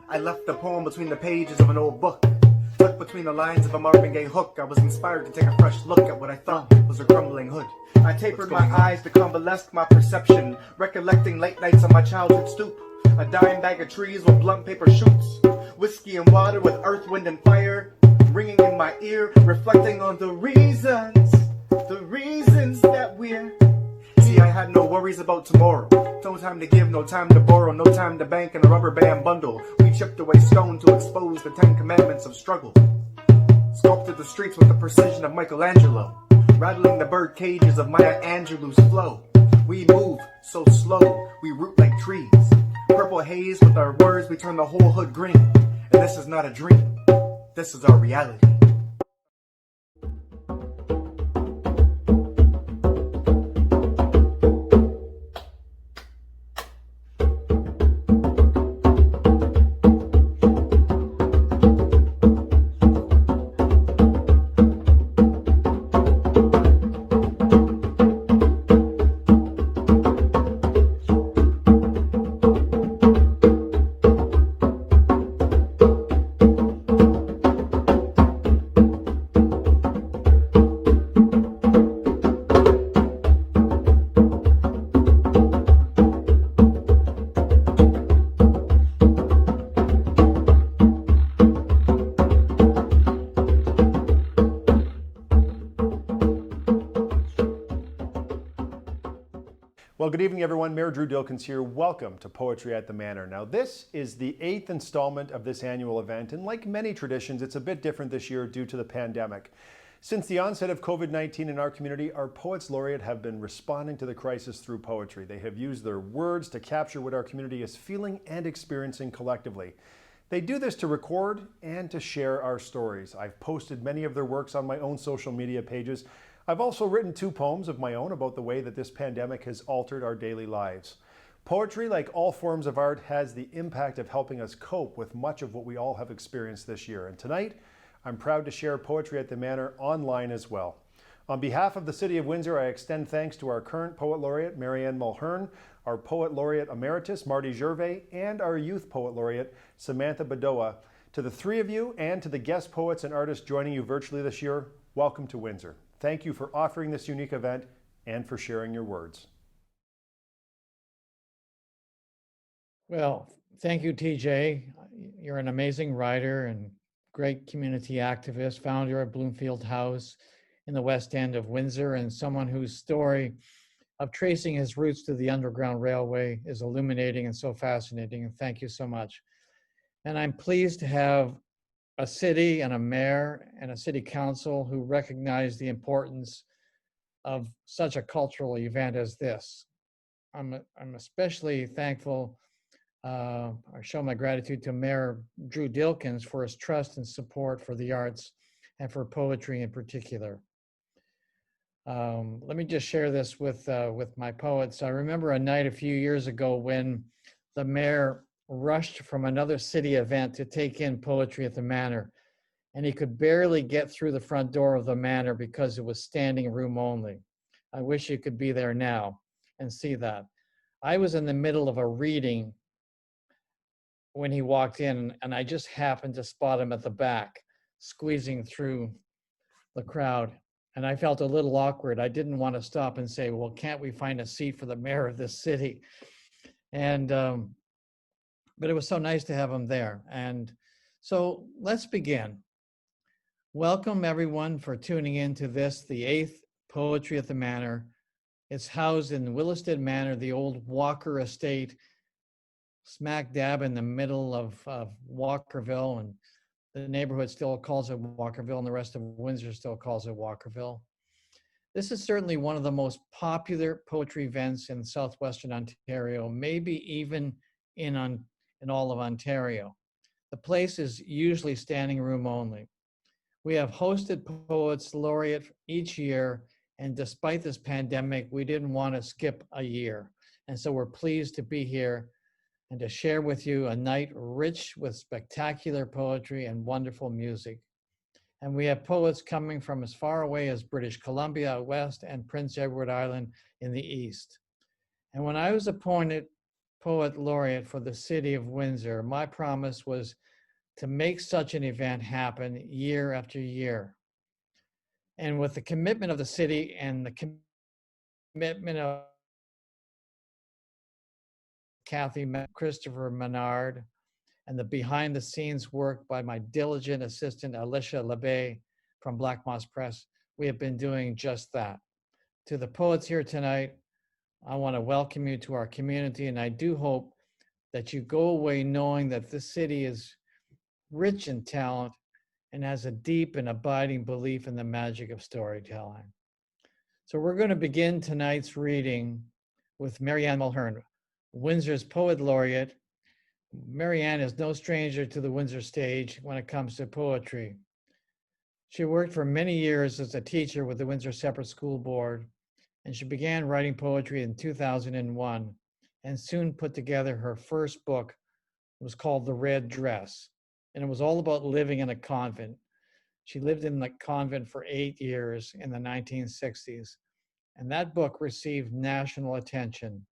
I left the poem between the pages of an old book. Tucked between the lines of a Marvin Gaye hook, I was inspired to take a fresh look at what I thought was a crumbling hood. I tapered my eyes to convalesce my perception, recollecting late nights on my childhood stoop. A dime bag of trees with blunt paper shoots. Whiskey and water with earth, wind, and fire ringing in my ear, reflecting on the reasons that we're. See, I had no worries about tomorrow. No time to give, no time to borrow, no time to bank in a rubber band bundle. We chipped away stone to expose the 10 commandments of struggle. Sculpted the streets with the precision of Michelangelo, rattling the bird cages of Maya Angelou's flow. We move so slow, we root like trees. Purple haze with our words, we turn the whole hood green. And this is not a dream, this is our reality. Well, good evening, everyone. Mayor Drew Dilkens here. Welcome to Poetry at the Manor. Now, this is the 8th installment of this annual event, and like many traditions, it's a bit different this year due to the pandemic. Since the onset of COVID-19 in our community, our Poets Laureate have been responding to the crisis through poetry. They have used their words to capture what our community is feeling and experiencing collectively. They do this to record and to share our stories. I've posted many of their works on my own social media pages. I've also written 2 poems of my own about the way that this pandemic has altered our daily lives. Poetry, like all forms of art, has the impact of helping us cope with much of what we all have experienced this year. And tonight, I'm proud to share Poetry at the Manor online as well. On behalf of the City of Windsor, I extend thanks to our current Poet Laureate, Marianne Mulhern, our Poet Laureate Emeritus, Marty Gervais, and our Youth Poet Laureate, Samantha Bedoa. To the 3 of you and to the guest poets and artists joining you virtually this year, welcome to Windsor. Thank you for offering this unique event and for sharing your words. Well, thank you, TJ. You're an amazing writer and great community activist, founder of Bloomfield House in the West End of Windsor, and someone whose story of tracing his roots to the Underground Railway is illuminating and so fascinating. And thank you so much. And I'm pleased to have a city and a mayor and a city council who recognize the importance of such a cultural event as this. I'm especially thankful, I show my gratitude to Mayor Drew Dilkens for his trust and support for the arts and for poetry in particular. Let me just share this with my poets. I remember a night a few years ago when the mayor rushed from another city event to take in Poetry at the Manor, and he could barely get through the front door of the Manor because it was standing room only. I wish you could be there now and see that. I was in the middle of a reading when he walked in, and I just happened to spot him at the back, squeezing through the crowd. And I felt a little awkward. I didn't want to stop and say, well, can't we find a seat for the mayor of this city? And but it was so nice to have him there. And so let's begin. Welcome everyone for tuning in to this, the 8th Poetry at the Manor. It's housed in Willistead Manor, the old Walker estate, smack dab in the middle of Walkerville, and the neighborhood still calls it Walkerville, and the rest of Windsor still calls it Walkerville. This is certainly one of the most popular poetry events in southwestern Ontario, maybe even in all of Ontario. The place is usually standing room only. We have hosted Poets Laureate each year, and despite this pandemic, we didn't want to skip a year. And so we're pleased to be here and to share with you a night rich with spectacular poetry and wonderful music. And we have poets coming from as far away as British Columbia out west and Prince Edward Island in the east. And when I was appointed Poet Laureate for the city of Windsor. My promise was to make such an event happen year after year. And with the commitment of the city and the commitment of Kathy, Christopher Menard, and the behind the scenes work by my diligent assistant, Alicia LeBay from Black Moss Press, we have been doing just that. To the poets here tonight, I want to welcome you to our community, and I do hope that you go away knowing that this city is rich in talent and has a deep and abiding belief in the magic of storytelling. So we're going to begin tonight's reading with Marianne Mulhern, Windsor's Poet Laureate. Marianne is no stranger to the Windsor stage when it comes to poetry. She worked for many years as a teacher with the Windsor Separate School Board, and she began writing poetry in 2001 and soon put together her first book. It was called The Red Dress, and it was all about living in a convent. She lived in the convent for 8 years in the 1960s, and that book received national attention.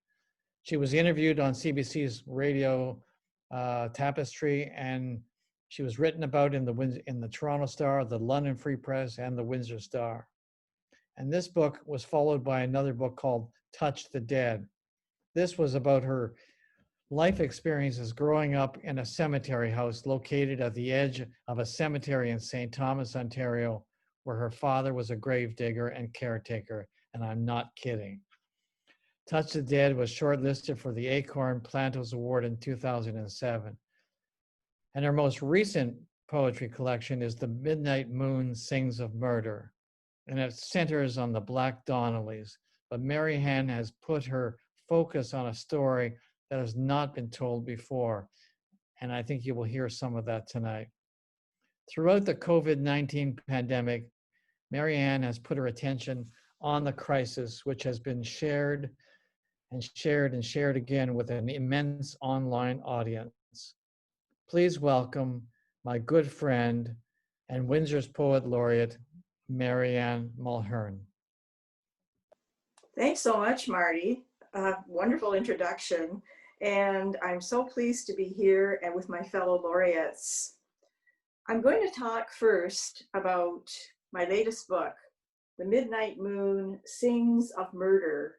She was interviewed on CBC's radio Tapestry, and she was written about in the Toronto Star, the London Free Press, and the Windsor Star. And this book was followed by another book called Touch the Dead. This was about her life experiences growing up in a cemetery house located at the edge of a cemetery in St. Thomas, Ontario, where her father was a gravedigger and caretaker, and I'm not kidding. Touch the Dead was shortlisted for the Acorn Plantos Award in 2007. And her most recent poetry collection is The Midnight Moon Sings of Murder, and it centers on the Black Donnellys. But Marianne has put her focus on a story that has not been told before, and I think you will hear some of that tonight. Throughout the COVID-19 pandemic, Marianne has put her attention on the crisis, which has been shared and shared and shared again with an immense online audience. Please welcome my good friend and Windsor's Poet Laureate, Marianne Mulhern. Thanks so much, Marty. Wonderful introduction. And I'm so pleased to be here and with my fellow laureates. I'm going to talk first about my latest book, The Midnight Moon Sings of Murder,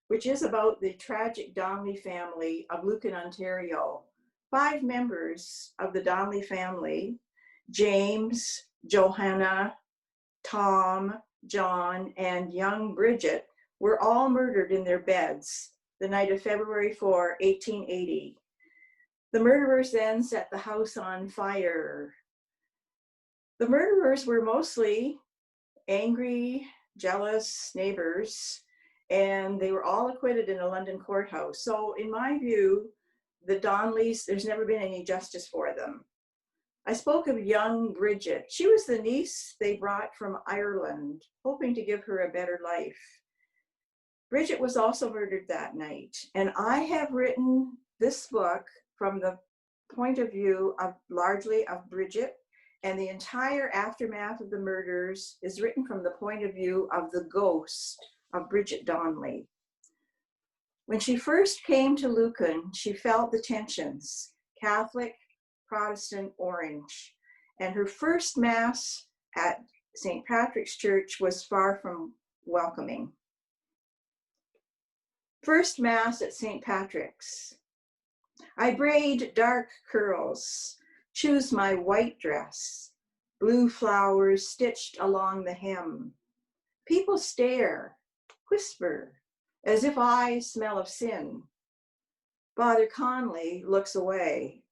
which is about the tragic Donnelly family of Lucan, Ontario. 5 members of the Donnelly family, James, Johanna, Tom, John, and young Bridget, were all murdered in their beds the night of February 4, 1880. The murderers then set the house on fire. The murderers were mostly angry, jealous neighbors, and they were all acquitted in a London courthouse. So in my view, the Donnellys, there's never been any justice for them. I spoke of young Bridget. She was the niece they brought from Ireland, hoping to give her a better life. Bridget was also murdered that night, and I have written this book from the point of view of largely of Bridget, and the entire aftermath of the murders is written from the point of view of the ghost of Bridget Donnelly. When she first came to Lucan, she felt the tensions, Catholic, Protestant, Orange, and her first Mass at St. Patrick's Church was far from welcoming. First Mass at St. Patrick's. I braid dark curls, choose my white dress, blue flowers stitched along the hem. People stare, whisper, as if I smell of sin. Father Conley looks away.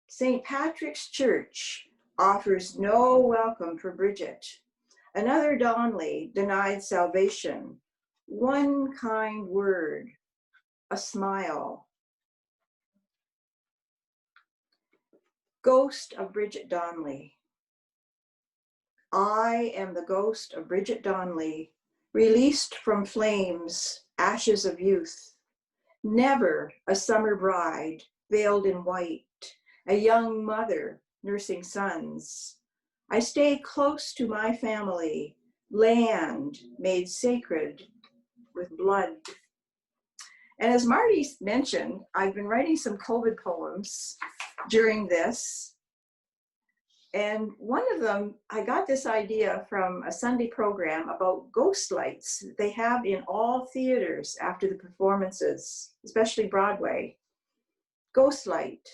St. Patrick's Church offers no welcome for Bridget. Another Donnelly denied salvation. One kind word, a smile. Ghost of Bridget Donnelly. I am the ghost of Bridget Donnelly, released from flames, ashes of youth. Never a summer bride, veiled in white, a young mother nursing sons. I stay close to my family, land made sacred with blood. And as Marty mentioned, I've been writing some COVID poems during this. And one of them, I got this idea from a Sunday program about ghost lights they have in all theaters after the performances, especially Broadway. Ghost light.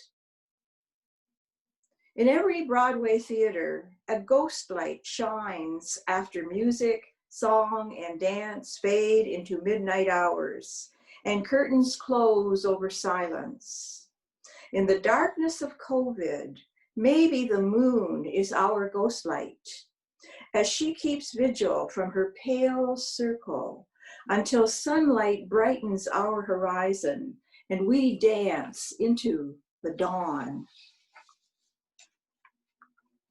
In every Broadway theater, a ghost light shines after music, song, and dance fade into midnight hours, and curtains close over silence. In the darkness of COVID, maybe the moon is our ghost light, as she keeps vigil from her pale circle until sunlight brightens our horizon and we dance into the dawn.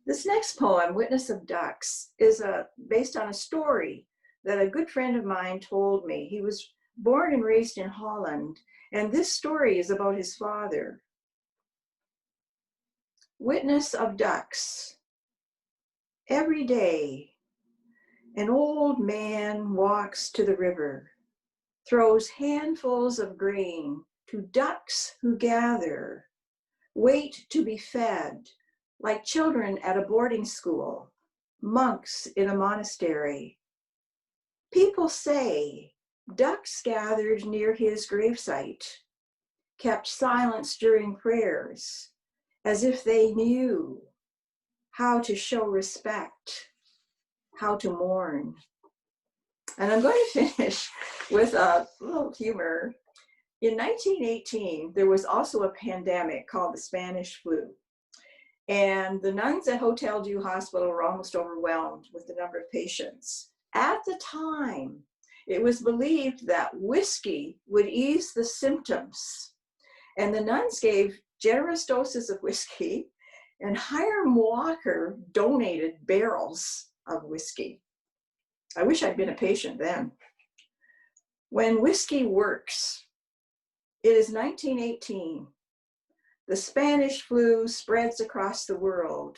This next poem, Witness of Ducks, is based on a story that a good friend of mine told me. He was born and raised in Holland, and this story is about his father. Witness of Ducks. Every day, an old man walks to the river, throws handfuls of grain to ducks who gather, wait to be fed, like children at a boarding school, monks in a monastery. People say ducks gathered near his gravesite, kept silence during prayers, as if they knew how to show respect, how to mourn. And I'm going to finish with a little humor. In 1918, there was also a pandemic called the Spanish flu. And the nuns at Hotel Dieu Hospital were almost overwhelmed with the number of patients. At the time, it was believed that whiskey would ease the symptoms. And the nuns gave generous doses of whiskey, and Hiram Walker donated barrels of whiskey. I wish I'd been a patient then. When whiskey works, it is 1918. The Spanish flu spreads across the world.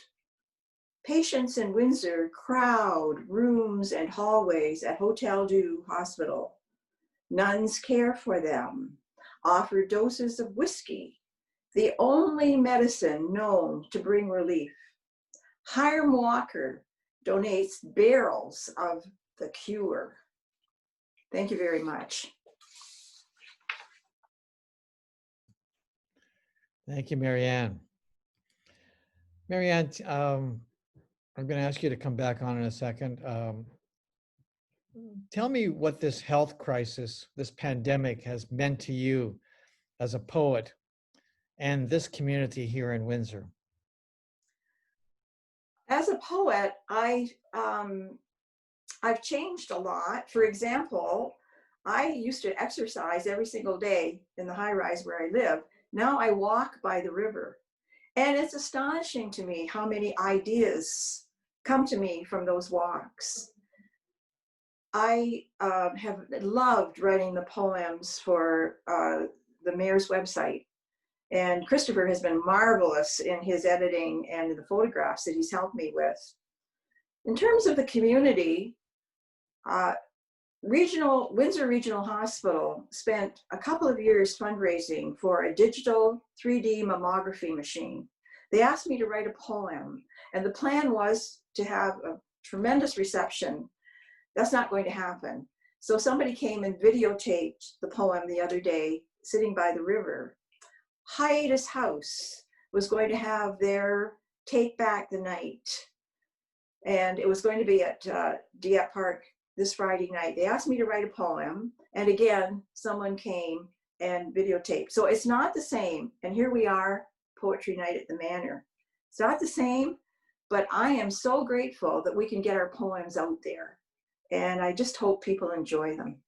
Patients in Windsor crowd rooms and hallways at Hotel Dieu Hospital. Nuns care for them, offer doses of whiskey, the only medicine known to bring relief. Hiram Walker donates barrels of the cure. Thank you very much. Thank you, Marianne. Marianne, I'm going to ask you to come back on in a second. Tell me what this health crisis, this pandemic has meant to you as a poet and this community here in Windsor. As a poet, I've changed a lot. For example, I used to exercise every single day in the high rise where I live. Now I walk by the river. And it's astonishing to me how many ideas come to me from those walks. I have loved writing the poems for the mayor's website. And Christopher has been marvelous in his editing and the photographs that he's helped me with. In terms of the community, Windsor Regional Hospital spent a couple of years fundraising for a digital 3D mammography machine. They asked me to write a poem, and the plan was to have a tremendous reception. That's not going to happen. So somebody came and videotaped the poem the other day, sitting by the river. Hiatus House was going to have their Take Back the Night, and it was going to be at Willistead Park this Friday night. They asked me to write a poem, and again, someone came and videotaped. So it's not the same, and here we are, Poetry Night at the Manor. It's not the same, but I am so grateful that we can get our poems out there, and I just hope people enjoy them.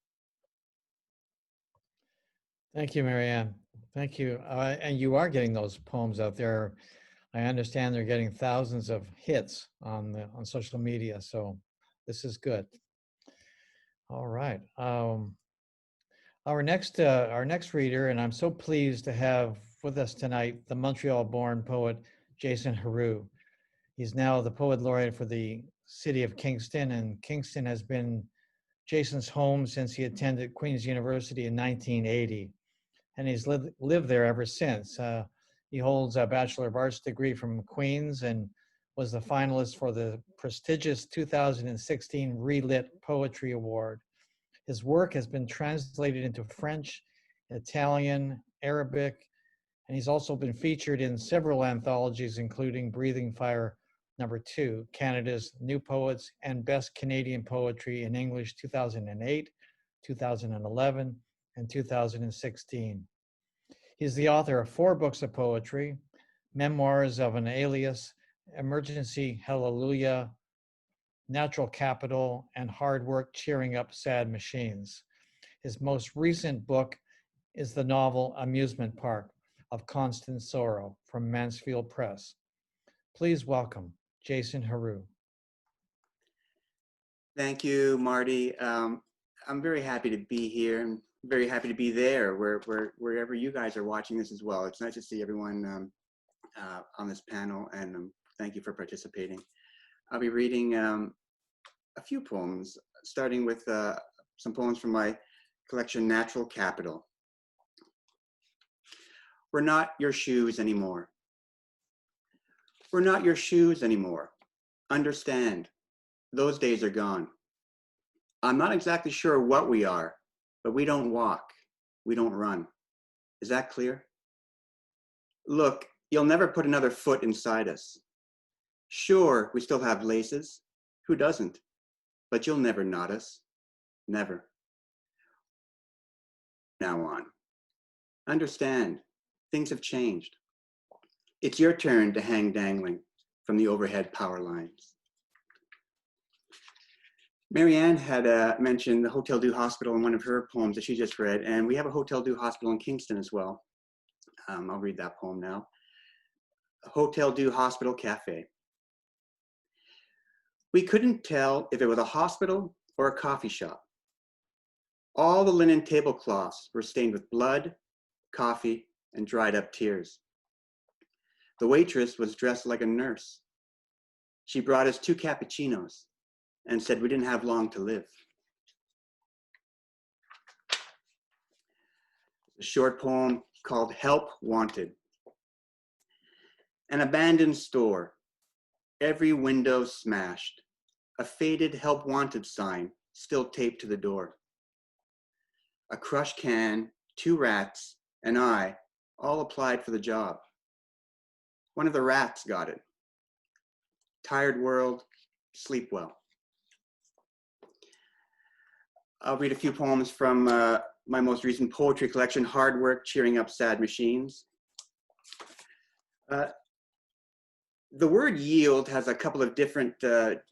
Thank you, Marianne. Thank you. And you are getting those poems out there. I understand they're getting thousands of hits on social media, so this is good. All right. Our next reader, and I'm so pleased to have with us tonight the Montreal-born poet Jason Heroux. He's now the Poet Laureate for the city of Kingston, and Kingston has been Jason's home since he attended Queen's University in 1980, and he's lived there ever since. He holds a Bachelor of Arts degree from Queen's and was the finalist for the prestigious 2016 Relit Poetry Award. His work has been translated into French, Italian, Arabic, and he's also been featured in several anthologies, including Breathing Fire #2, Canada's New Poets and Best Canadian Poetry in English 2008, 2011, and 2016. He's the author of 4 books of poetry, Memoirs of an Alias, Emergency Hallelujah, Natural Capital, and Hard Work Cheering Up Sad Machines. His most recent book is the novel Amusement Park of Constant Sorrow from Mansfield Press. Please welcome Jason Heroux. Thank you, Marty. I'm very happy to be here and very happy to be there wherever you guys are watching this as well. It's nice to see everyone on this panel, and thank you for participating. I'll be reading a few poems, starting with some poems from my collection, Natural Capital. We're not your shoes anymore. We're not your shoes anymore. Understand, those days are gone. I'm not exactly sure what we are, but we don't walk, we don't run. Is that clear? Look, you'll never put another foot inside us. Sure, we still have laces. Who doesn't? But you'll never knot us. Never. Now on. Understand, things have changed. It's your turn to hang dangling from the overhead power lines. Marianne had mentioned the Hotel du Hospital in one of her poems that she just read, and we have a Hotel du Hospital in Kingston as well. I'll read that poem now. Hotel du Hospital Cafe. We couldn't tell if it was a hospital or a coffee shop. All the linen tablecloths were stained with blood, coffee, and dried up tears. The waitress was dressed like a nurse. She brought us 2 cappuccinos and said we didn't have long to live. A short poem called Help Wanted. An abandoned store, every window smashed, a faded Help Wanted sign still taped to the door. A crushed can, 2 rats, and I all applied for the job. One of the rats got it. Tired world, sleep well. I'll read a few poems from my most recent poetry collection, Hard Work Cheering Up Sad Machines. The word yield has a couple of different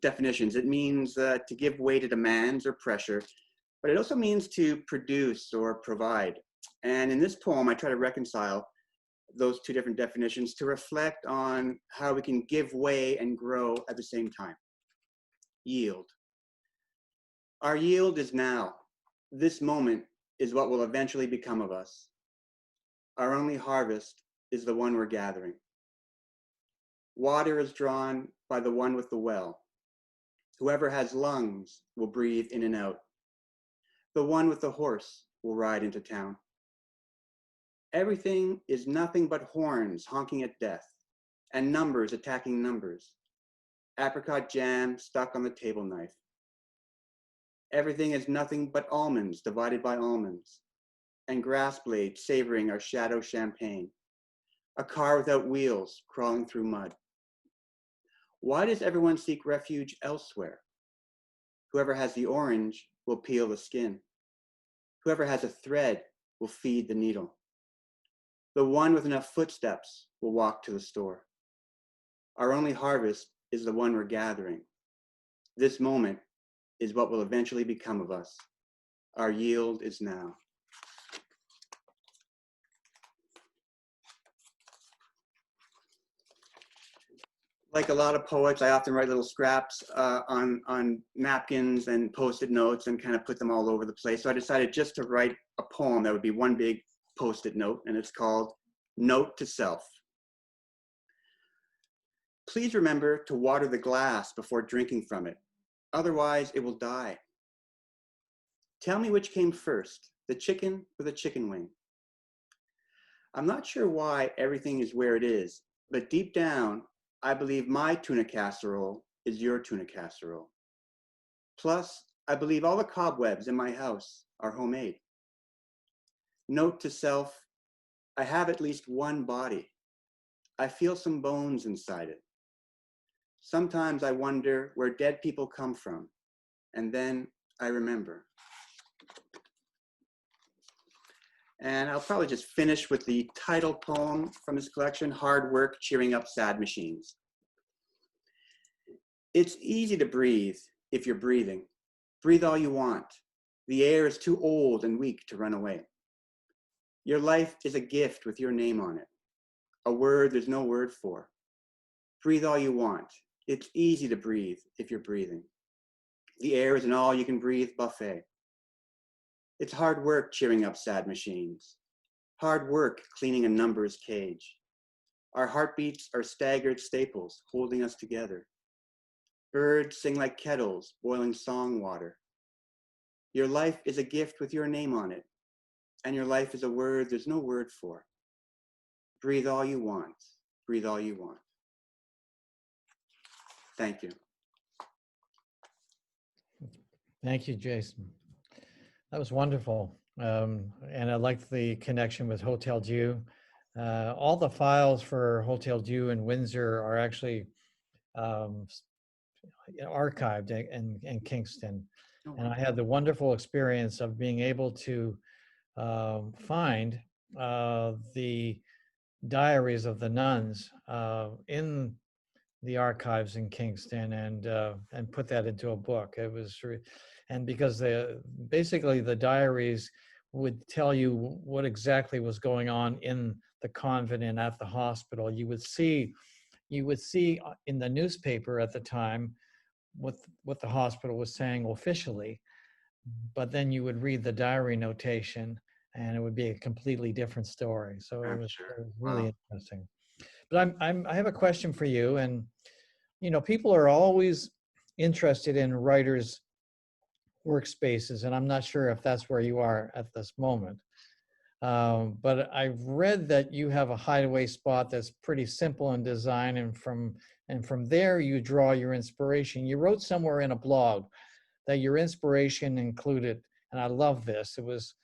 definitions. It means to give way to demands or pressure, but it also means to produce or provide. And in this poem, I try to reconcile those 2 different definitions to reflect on how we can give way and grow at the same time. Yield. Our yield is now. This moment is what will eventually become of us. Our only harvest is the one we're gathering. Water is drawn by the one with the well. Whoever has lungs will breathe in and out. The one with the horse will ride into town. Everything is nothing but horns honking at death and numbers attacking numbers. Apricot jam stuck on the table knife. Everything is nothing but almonds divided by almonds, and grass blades savoring our shadow champagne. A car without wheels crawling through mud. Why does everyone seek refuge elsewhere? Whoever has the orange will peel the skin. Whoever has a thread will feed the needle. The one with enough footsteps will walk to the store. Our only harvest is the one we're gathering. This moment is what will eventually become of us. Our yield is now. Like a lot of poets, I often write little scraps on napkins and Post-it notes and kind of put them all over the place. So I decided just to write a poem that would be one big Post-it note, and it's called Note to Self. Please remember to water the glass before drinking from it. Otherwise, it will die. Tell me which came first, the chicken or the chicken wing? I'm not sure why everything is where it is, but deep down, I believe my tuna casserole is your tuna casserole. Plus, I believe all the cobwebs in my house are homemade. Note to self, I have at least one body. I feel some bones inside it. Sometimes I wonder where dead people come from, and then I remember. And I'll probably just finish with the title poem from his collection, Hard Work Cheering Up Sad Machines. It's easy to breathe if you're breathing. Breathe all you want. The air is too old and weak to run away. Your life is a gift with your name on it. A word there's no word for. Breathe all you want. It's easy to breathe if you're breathing. The air is an all-you-can-breathe buffet. It's hard work cheering up sad machines. Hard work cleaning a numbers cage. Our heartbeats are staggered staples holding us together. Birds sing like kettles boiling song water. Your life is a gift with your name on it, and your life is a word there's no word for. Breathe all you want. Breathe all you want. Thank you. Thank you, Jason. That was wonderful. And I liked the connection with Hotel Dieu. All the files for Hotel Dieu in Windsor are actually archived in Kingston. Oh, And I had the wonderful experience of being able to find the diaries of the nuns in the archives in Kingston and put that into a book. It was, and because basically the diaries would tell you what exactly was going on in the convent and at the hospital. You would see in the newspaper at the time what the hospital was saying officially, but then you would read the diary notation and it would be a completely different story. So it was really interesting. But I have a question for you. And, you know, people are always interested in writers' workspaces, and I'm not sure if that's where you are at this moment. But I've read that you have a hideaway spot that's pretty simple in design, and from there you draw your inspiration. You wrote somewhere in a blog that your inspiration included, and I love this. It was,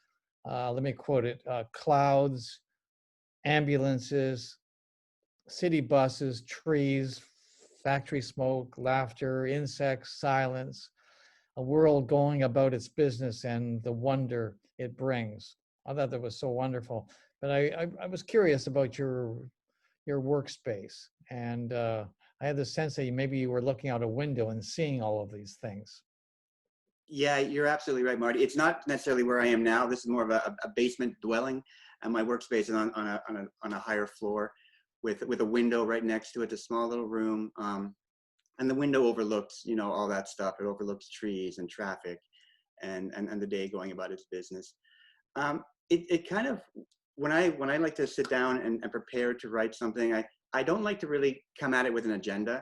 let me quote it: clouds, ambulances, city buses, trees, factory smoke, laughter, insects, silence, a world going about its business and the wonder it brings. I thought that was so wonderful. But I was curious about your workspace. And I had the sense that maybe you were looking out a window and seeing all of these things. Yeah, you're absolutely right, Marty. It's not necessarily where I am now. This is more of a basement dwelling, and my workspace is on a higher floor, with a window right next to it, a small little room, and the window overlooks, you know, all that stuff. It overlooks trees and traffic, and the day going about its business. It kind of, when I like to sit down and prepare to write something, I don't like to really come at it with an agenda.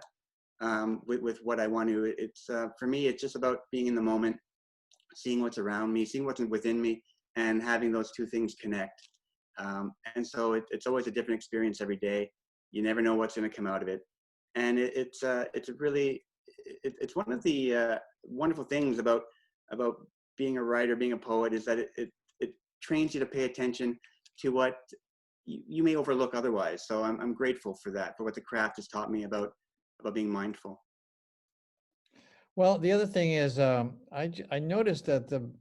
With what I want to. It's for me, it's just about being in the moment, seeing what's around me, seeing what's within me, and having those two things connect. And so it's always a different experience every day. You never know what's going to come out of it, and it's one of the wonderful things about being a writer, being a poet, is that it trains you to pay attention to what you may overlook otherwise. So I'm grateful for that, for what the craft has taught me about being mindful. Well, the other thing is, I noticed that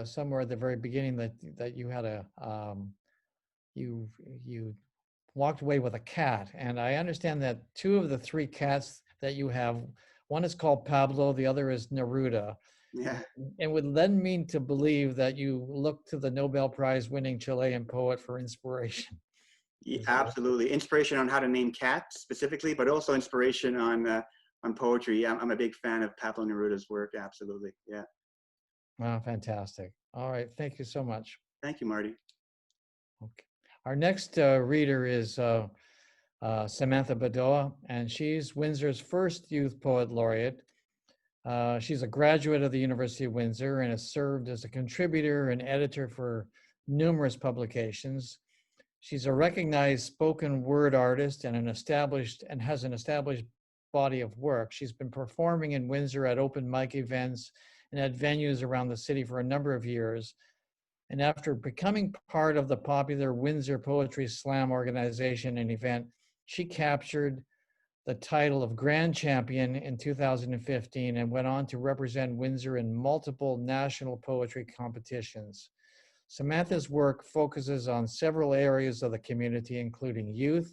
somewhere at the very beginning that you had you walked away with a cat, and I understand that two of the three cats that you have, one is called Pablo, the other is Neruda. Yeah. And would lend me to believe that you look to the Nobel Prize winning Chilean poet for inspiration. Yeah, absolutely. Inspiration on how to name cats specifically, but also inspiration on poetry. I'm a big fan of Pablo Neruda's work. Absolutely. Yeah. Wow, fantastic. All right. Thank you so much. Thank you, Marty. Okay. Our next reader is Samantha Bedoa, and she's Windsor's first Youth Poet Laureate. She's a graduate of the University of Windsor and has served as a contributor and editor for numerous publications. She's a recognized spoken word artist and has an established body of work. She's been performing in Windsor at open mic events and at venues around the city for a number of years. And after becoming part of the popular Windsor Poetry Slam organization and event, she captured the title of Grand Champion in 2015 and went on to represent Windsor in multiple national poetry competitions. Samantha's work focuses on several areas of the community, including youth,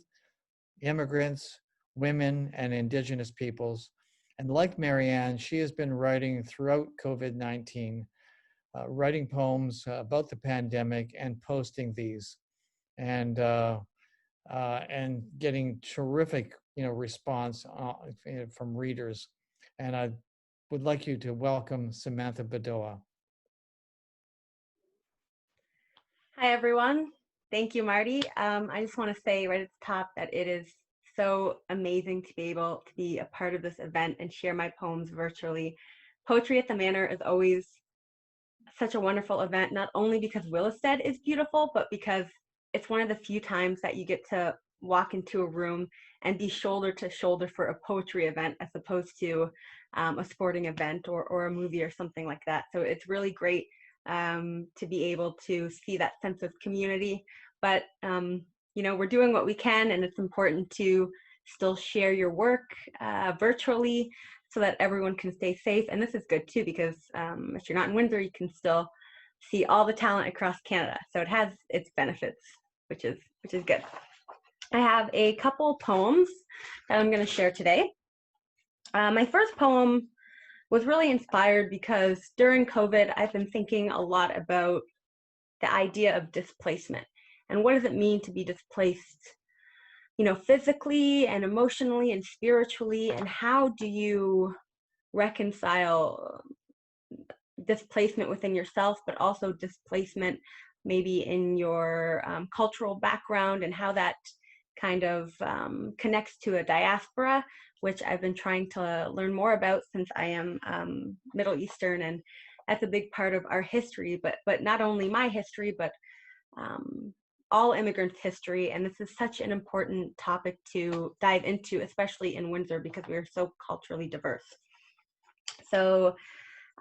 immigrants, women, and Indigenous peoples. And like Marianne, she has been writing throughout COVID-19, writing poems about the pandemic and posting these, and getting terrific, response from readers. And I would like you to welcome Samantha Bedoa. Hi, everyone. Thank you, Marty. I just want to say right at the top that it is so amazing to be able to be a part of this event and share my poems virtually. Poetry at the Manor is always such a wonderful event, not only because Willistead is beautiful, but because it's one of the few times that you get to walk into a room and be shoulder to shoulder for a poetry event as opposed to a sporting event or a movie or something like that. So it's really great to be able to see that sense of community. But, we're doing what we can, and it's important to still share your work virtually so that everyone can stay safe. And this is good too, because if you're not in Windsor, you can still see all the talent across Canada. So it has its benefits, which is good. I have a couple poems that I'm going to share today. My first poem was really inspired because during COVID, I've been thinking a lot about the idea of displacement and what does it mean to be displaced, physically and emotionally and spiritually, and how do you reconcile displacement within yourself, but also displacement maybe in your cultural background, and how that kind of connects to a diaspora, which I've been trying to learn more about since I am Middle Eastern, and that's a big part of our history, but not only my history, but all immigrants' history. And this is such an important topic to dive into, especially in Windsor, because we are so culturally diverse. So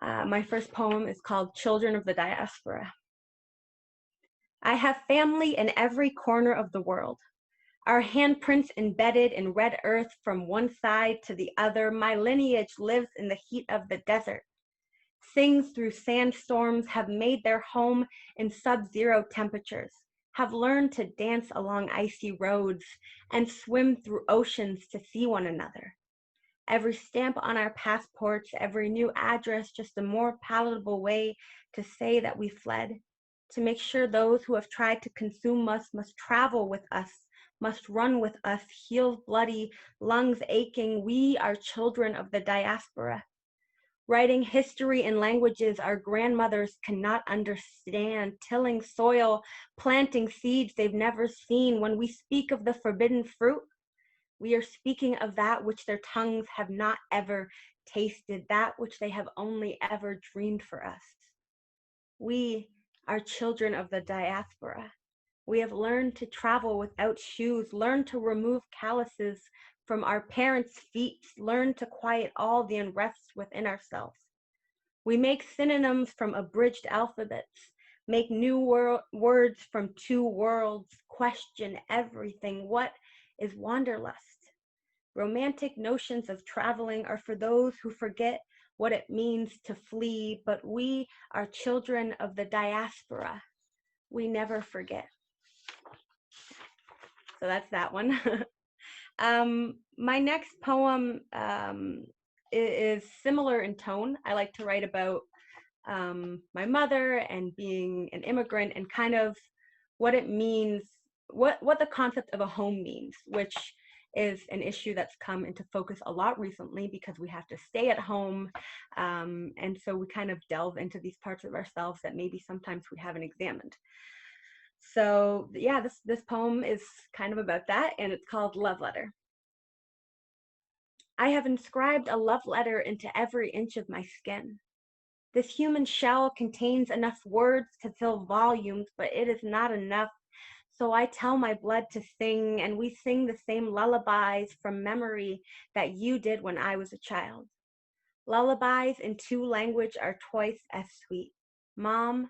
my first poem is called Children of the Diaspora. I have family in every corner of the world. Our handprints embedded in red earth from one side to the other. My lineage lives in the heat of the desert. Sings through sandstorms, have made their home in sub-zero temperatures, have learned to dance along icy roads and swim through oceans to see one another. Every stamp on our passports, every new address, just a more palatable way to say that we fled, to make sure those who have tried to consume us must travel with us, must run with us, heels bloody, lungs aching. We are children of the diaspora. Writing history in languages our grandmothers cannot understand, tilling soil, planting seeds they've never seen. When we speak of the forbidden fruit, we are speaking of that which their tongues have not ever tasted, that which they have only ever dreamed for us. We are children of the diaspora. We have learned to travel without shoes, learned to remove calluses from our parents' feet, learned to quiet all the unrest within ourselves. We make synonyms from abridged alphabets, make new words from two worlds, question everything. What is wanderlust? Romantic notions of traveling are for those who forget what it means to flee, but we are children of the diaspora. We never forget. So that's that one. My next poem is similar in tone. I like to write about my mother and being an immigrant and kind of what it means, what the concept of a home means, which is an issue that's come into focus a lot recently because we have to stay at home. And so we kind of delve into these parts of ourselves that maybe sometimes we haven't examined. So yeah, this poem is kind of about that, and it's called Love Letter. I have inscribed a love letter into every inch of my skin. This human shell contains enough words to fill volumes, but it is not enough. So I tell my blood to sing, and we sing the same lullabies from memory that you did when I was a child. Lullabies in two language are twice as sweet. Mom,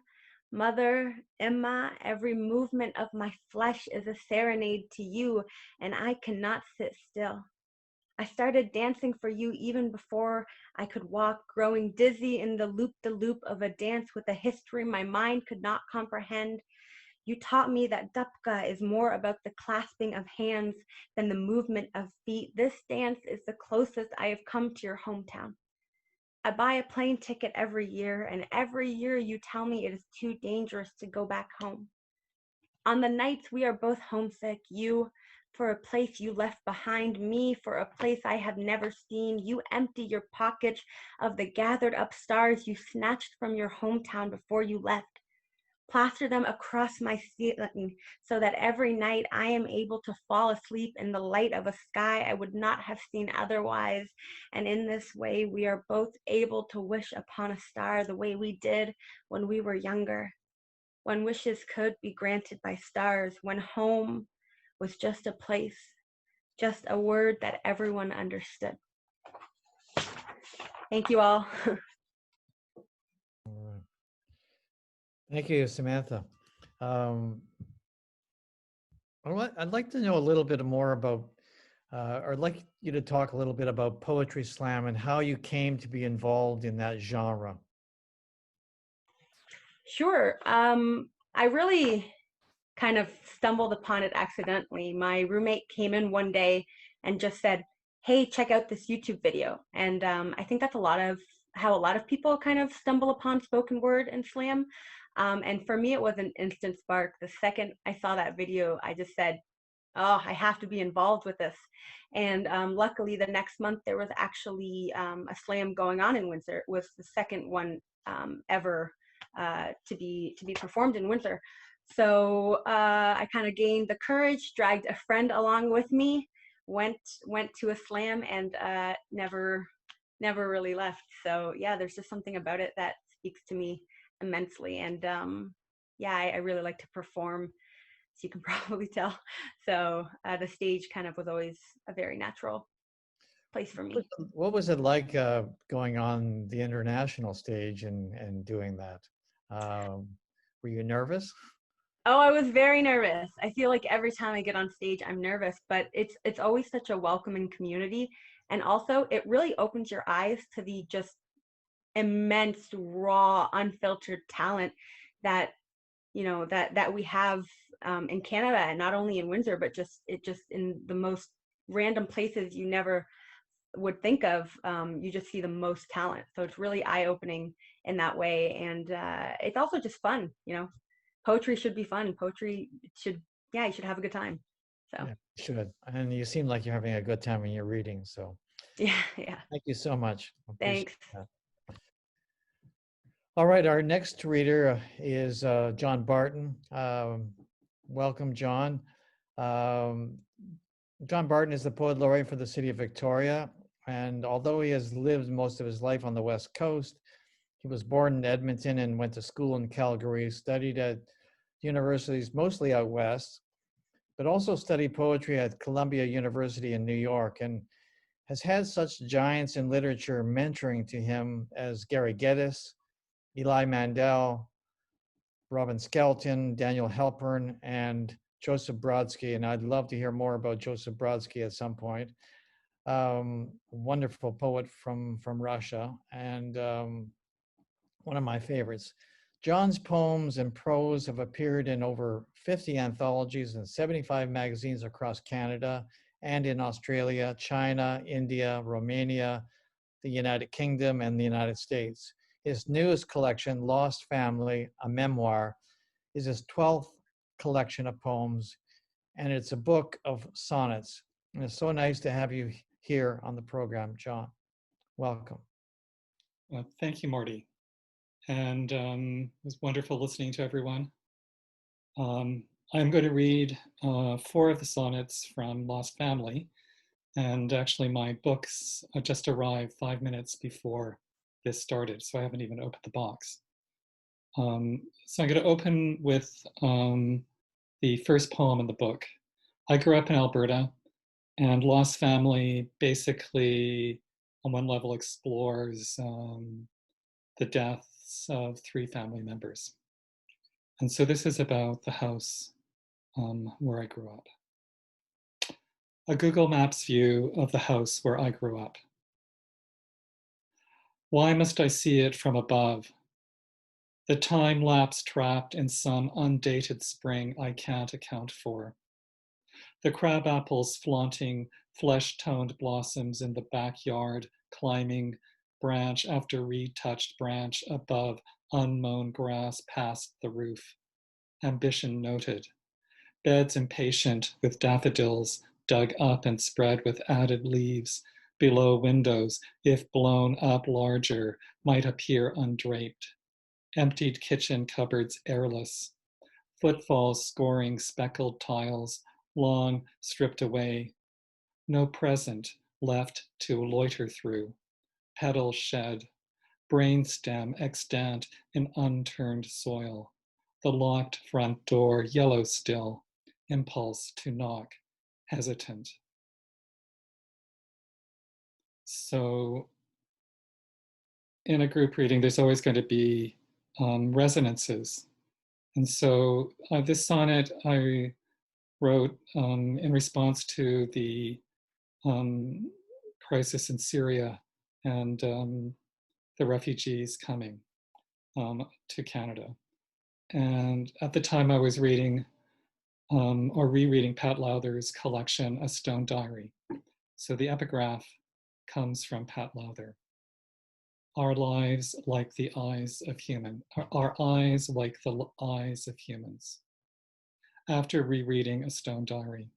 mother, Emma, every movement of my flesh is a serenade to you, and I cannot sit still. I started dancing for you even before I could walk, growing dizzy in the loop of a dance with a history my mind could not comprehend. You taught me that dapka is more about the clasping of hands than the movement of feet. This dance is the closest I have come to your hometown. I buy a plane ticket every year, and every year you tell me it is too dangerous to go back home. On the nights we are both homesick, you for a place you left behind, me for a place I have never seen. You empty your pockets of the gathered up stars you snatched from your hometown before you left. Plaster them across my ceiling so that every night I am able to fall asleep in the light of a sky I would not have seen otherwise. And in this way, we are both able to wish upon a star the way we did when we were younger, when wishes could be granted by stars, when home was just a place, just a word that everyone understood. Thank you all. All right. Thank you, Samantha. I'd like to know a little bit more about, or I'd like you to talk a little bit about Poetry Slam and how you came to be involved in that genre. Sure. I really kind of stumbled upon it accidentally. My roommate came in one day and just said, "Hey, check out this YouTube video." And I think that's how a lot of people kind of stumble upon spoken word and slam. And for me, it was an instant spark. The second I saw that video, I just said, "Oh, I have to be involved with this." And luckily, the next month there was actually a slam going on in Windsor. It was the second one ever to be performed in Windsor. So I kind of gained the courage, dragged a friend along with me, went to a slam, and never really left. So yeah, there's just something about it that speaks to me immensely. And yeah, I really like to perform, as you can probably tell. So the stage kind of was always a very natural place for me. What was it like going on the international stage and doing that? Were you nervous? Oh, I was very nervous. I feel like every time I get on stage, I'm nervous, but it's always such a welcoming community. And also, it really opens your eyes to the just immense, raw, unfiltered talent that that we have in Canada, and not only in Windsor, but just in the most random places you never would think of. You just see the most talent. So it's really eye-opening in that way, and it's also just fun. Poetry should be fun. Poetry should, you should have a good time. So Yeah, you should. And you seem like you're having a good time when you're reading. So yeah. thank you so much. Thanks. That. All right, our next reader is John Barton. Welcome, John. John Barton is the Poet Laureate for the City of Victoria. And although he has lived most of his life on the West Coast, he was born in Edmonton and went to school in Calgary, studied at universities mostly out west, but also studied poetry at Columbia University in New York, and has had such giants in literature mentoring to him as Gary Geddes, Eli Mandel, Robin Skelton, Daniel Halpern, and Joseph Brodsky. And I'd love to hear more about Joseph Brodsky at some point. Wonderful poet from Russia, and one of my favorites. John's poems and prose have appeared in over 50 anthologies and 75 magazines across Canada and in Australia, China, India, Romania, the United Kingdom, and the United States. His newest collection, Lost Family, a memoir, is his 12th collection of poems, and it's a book of sonnets. And it's so nice to have you here on the program, John. Welcome. Thank you, Marty. And it was wonderful listening to everyone. I'm going to read 4 of the sonnets from Lost Family. And actually my books just arrived 5 minutes before this started, so I haven't even opened the box. So I'm going to open with the first poem in the book. I grew up in Alberta, and Lost Family basically, on one level, explores the deaths of 3 family members. And so this is about the house where I grew up. A Google Maps view of the house where I grew up. Why must I see it from above? The time lapse trapped in some undated spring I can't account for. The crab apples flaunting flesh-toned blossoms in the backyard, climbing branch after retouched branch above unmown grass past the roof. Ambition noted. Beds impatient with daffodils dug up and spread with added leaves. Below windows, if blown up larger, might appear undraped. Emptied kitchen cupboards airless. Footfalls scoring speckled tiles, long stripped away. No present left to loiter through. Petals shed. Brainstem extant in unturned soil. The locked front door yellow still. Impulse to knock, hesitant. So in a group reading, there's always going to be resonances. And so this sonnet I wrote in response to the crisis in Syria and the refugees coming to Canada. And at the time I was reading or rereading Pat Lowther's collection, A Stone Diary. So the epigraph comes from Pat Lowther. Our lives like the eyes of our eyes like the eyes of humans. After rereading A Stone Diary.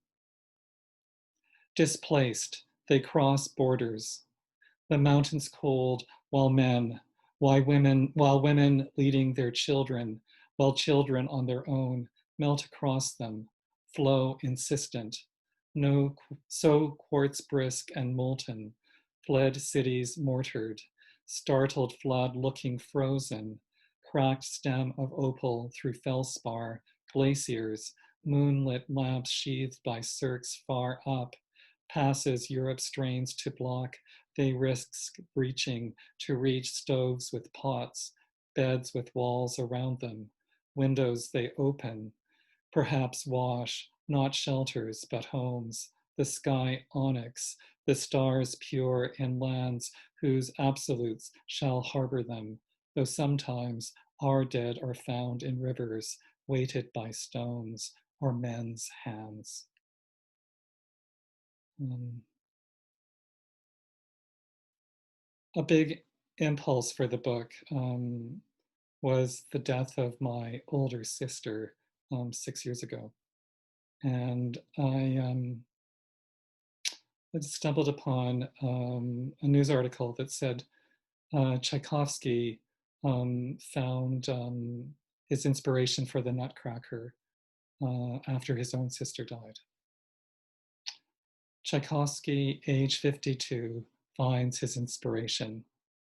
Displaced, they cross borders. The mountains cold, while women leading their children, while children on their own, melt across them, flow insistent, so quartz brisk and molten, fled cities mortared, startled flood looking frozen, cracked stem of opal through felspar, glaciers, moonlit lamps sheathed by cirques far up, passes Europe strains to block, they risk reaching to reach stoves with pots, beds with walls around them, windows they open, perhaps wash, not shelters, but homes, the sky onyx, the stars pure in lands whose absolutes shall harbor them, though sometimes our dead are found in rivers weighted by stones or men's hands. A big impulse for the book was the death of my older sister 6 years ago. And I stumbled upon a news article that said Tchaikovsky found his inspiration for the Nutcracker after his own sister died. Tchaikovsky, age 52, finds his inspiration.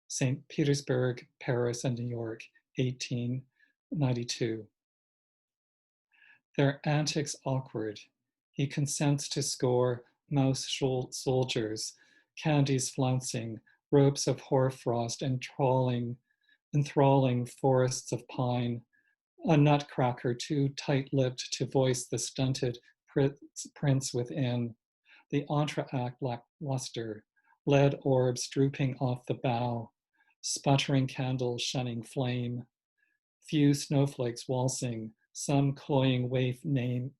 St. Petersburg, Paris, and New York, 1892. Their antics awkward. He consents to score mouse soldiers, candies flouncing, ropes of hoarfrost enthralling forests of pine, a nutcracker too tight-lipped to voice the stunted prince within, the entr'acte lackluster, lead orbs drooping off the bow, sputtering candles shunning flame, few snowflakes waltzing, some cloying waif named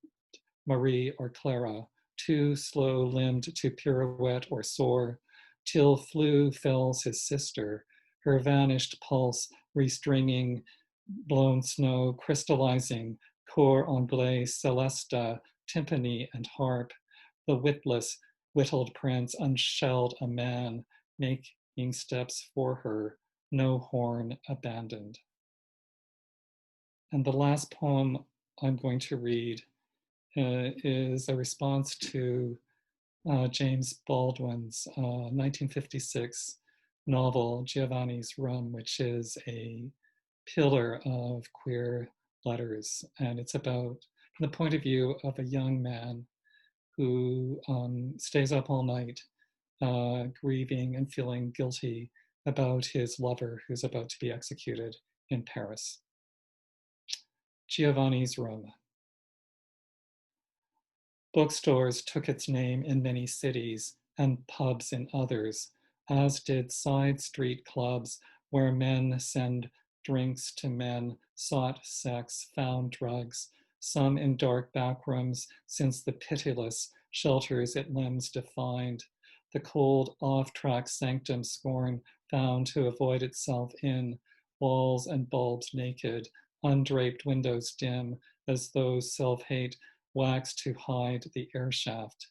Marie or Clara, too slow-limbed to pirouette or soar, till flu fells his sister, her vanished pulse restringing blown snow, crystallizing, cor anglais, celesta, timpani, and harp, the witless, whittled prince unshelled a man, making steps for her, no horn abandoned. And the last poem I'm going to read is a response to James Baldwin's 1956 novel, Giovanni's Room, which is a pillar of queer letters. And it's about, from the point of view of a young man who stays up all night grieving and feeling guilty about his lover who's about to be executed in Paris. Giovanni's Room. Bookstores took its name in many cities and pubs in others, as did side street clubs where men send drinks to men, sought sex, found drugs, some in dark backrooms, since the pitiless shelters it limbs defined, the cold off-track sanctum scorn found to avoid itself in, walls and bulbs naked, undraped windows dim, as though self-hate waxed to hide the air shaft.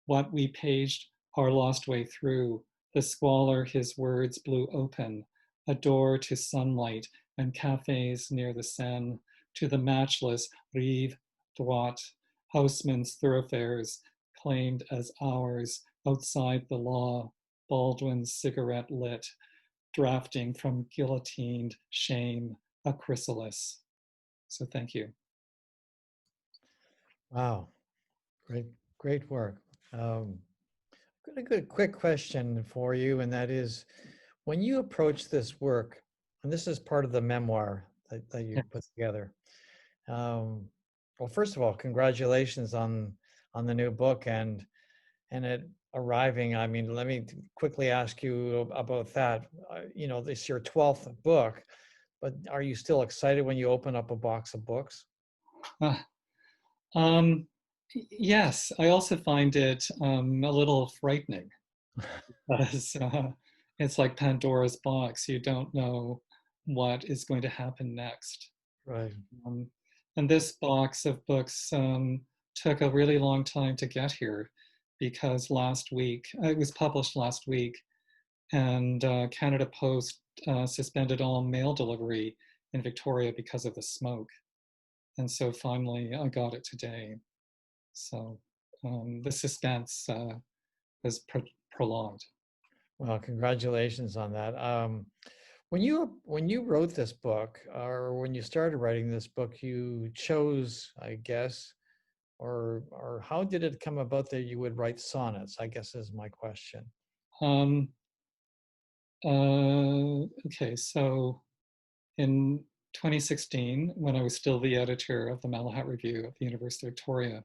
What we paged our lost way through, the squalor his words blew open, a door to sunlight and cafes near the Seine, to the matchless Rive Droite, housemen's thoroughfares claimed as ours, outside the law, Baldwin's cigarette lit, drafting from guillotined shame, a chrysalis. So thank you. Wow, great work. Got a good quick question for you, and that is, when you approach this work, and this is part of the memoir that you put together. Well, first of all, congratulations on the new book and it arriving. I mean, let me quickly ask you about that. You know, this is your 12th book, but are you still excited when you open up a box of books? Yes, I also find it a little frightening because it's like Pandora's box. You don't know what is going to happen next. Right. And this box of books took a really long time to get here because last week, it was published last week, and Canada Post suspended all mail delivery in Victoria because of the smoke. And so finally I got it today. So the suspense was prolonged. Well, congratulations on that. When you wrote this book, or when you started writing this book, you chose, I guess, or how did it come about that you would write sonnets, I guess is my question. Okay, so in 2016, when I was still the editor of the Malahat Review at the University of Victoria,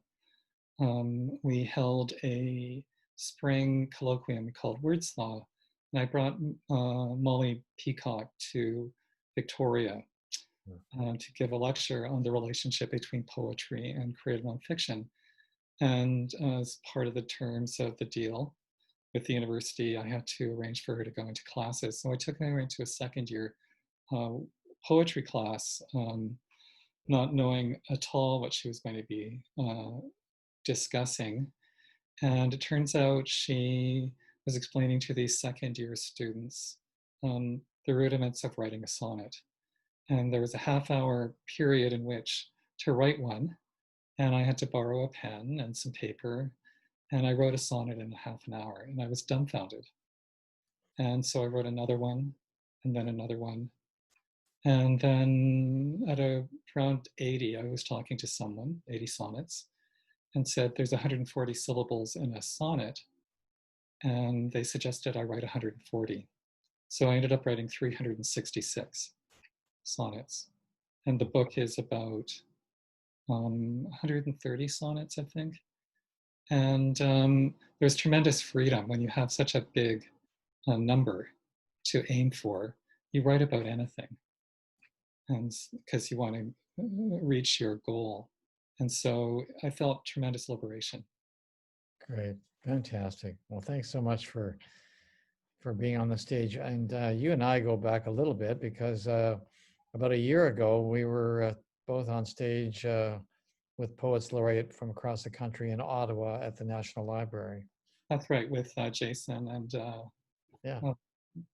we held a spring colloquium called Wordslaw, and I brought Molly Peacock to Victoria to give a lecture on the relationship between poetry and creative nonfiction. And as part of the terms of the deal with the university, I had to arrange for her to go into classes. So I took her into a second year poetry class, not knowing at all what she was going to be discussing. And it turns out she was explaining to these second year students the rudiments of writing a sonnet. And there was a half-hour period in which to write one, and I had to borrow a pen and some paper, and I wrote a sonnet in half an hour, and I was dumbfounded. And so I wrote another one, and then another one. And then at around 80, I was talking to someone, 80 sonnets, and said, there's 140 syllables in a sonnet. And they suggested I write 140. So I ended up writing 366 sonnets. And the book is about 130 sonnets, I think. And there's tremendous freedom when you have such a big number to aim for. You write about anything, and because you want to reach your goal. And so I felt tremendous liberation. Great, fantastic. Well, thanks so much for being on the stage. And you and I go back a little bit because about a year ago, we were both on stage with poets laureate from across the country in Ottawa at the National Library. That's right, with Jason and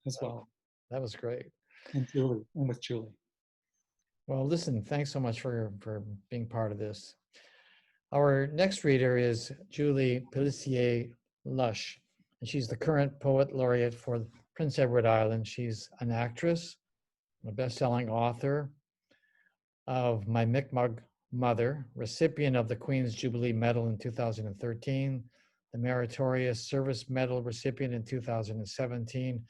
as well. That was great. And Julie, and with Julie. Well, listen, thanks so much for being part of this. Our next reader is Julie Pellissier Lush. And she's the current poet laureate for Prince Edward Island. She's an actress, a best-selling author of My Mi'kmaq Mother, recipient of the Queen's Jubilee Medal in 2013, the Meritorious Service Medal recipient in 2017,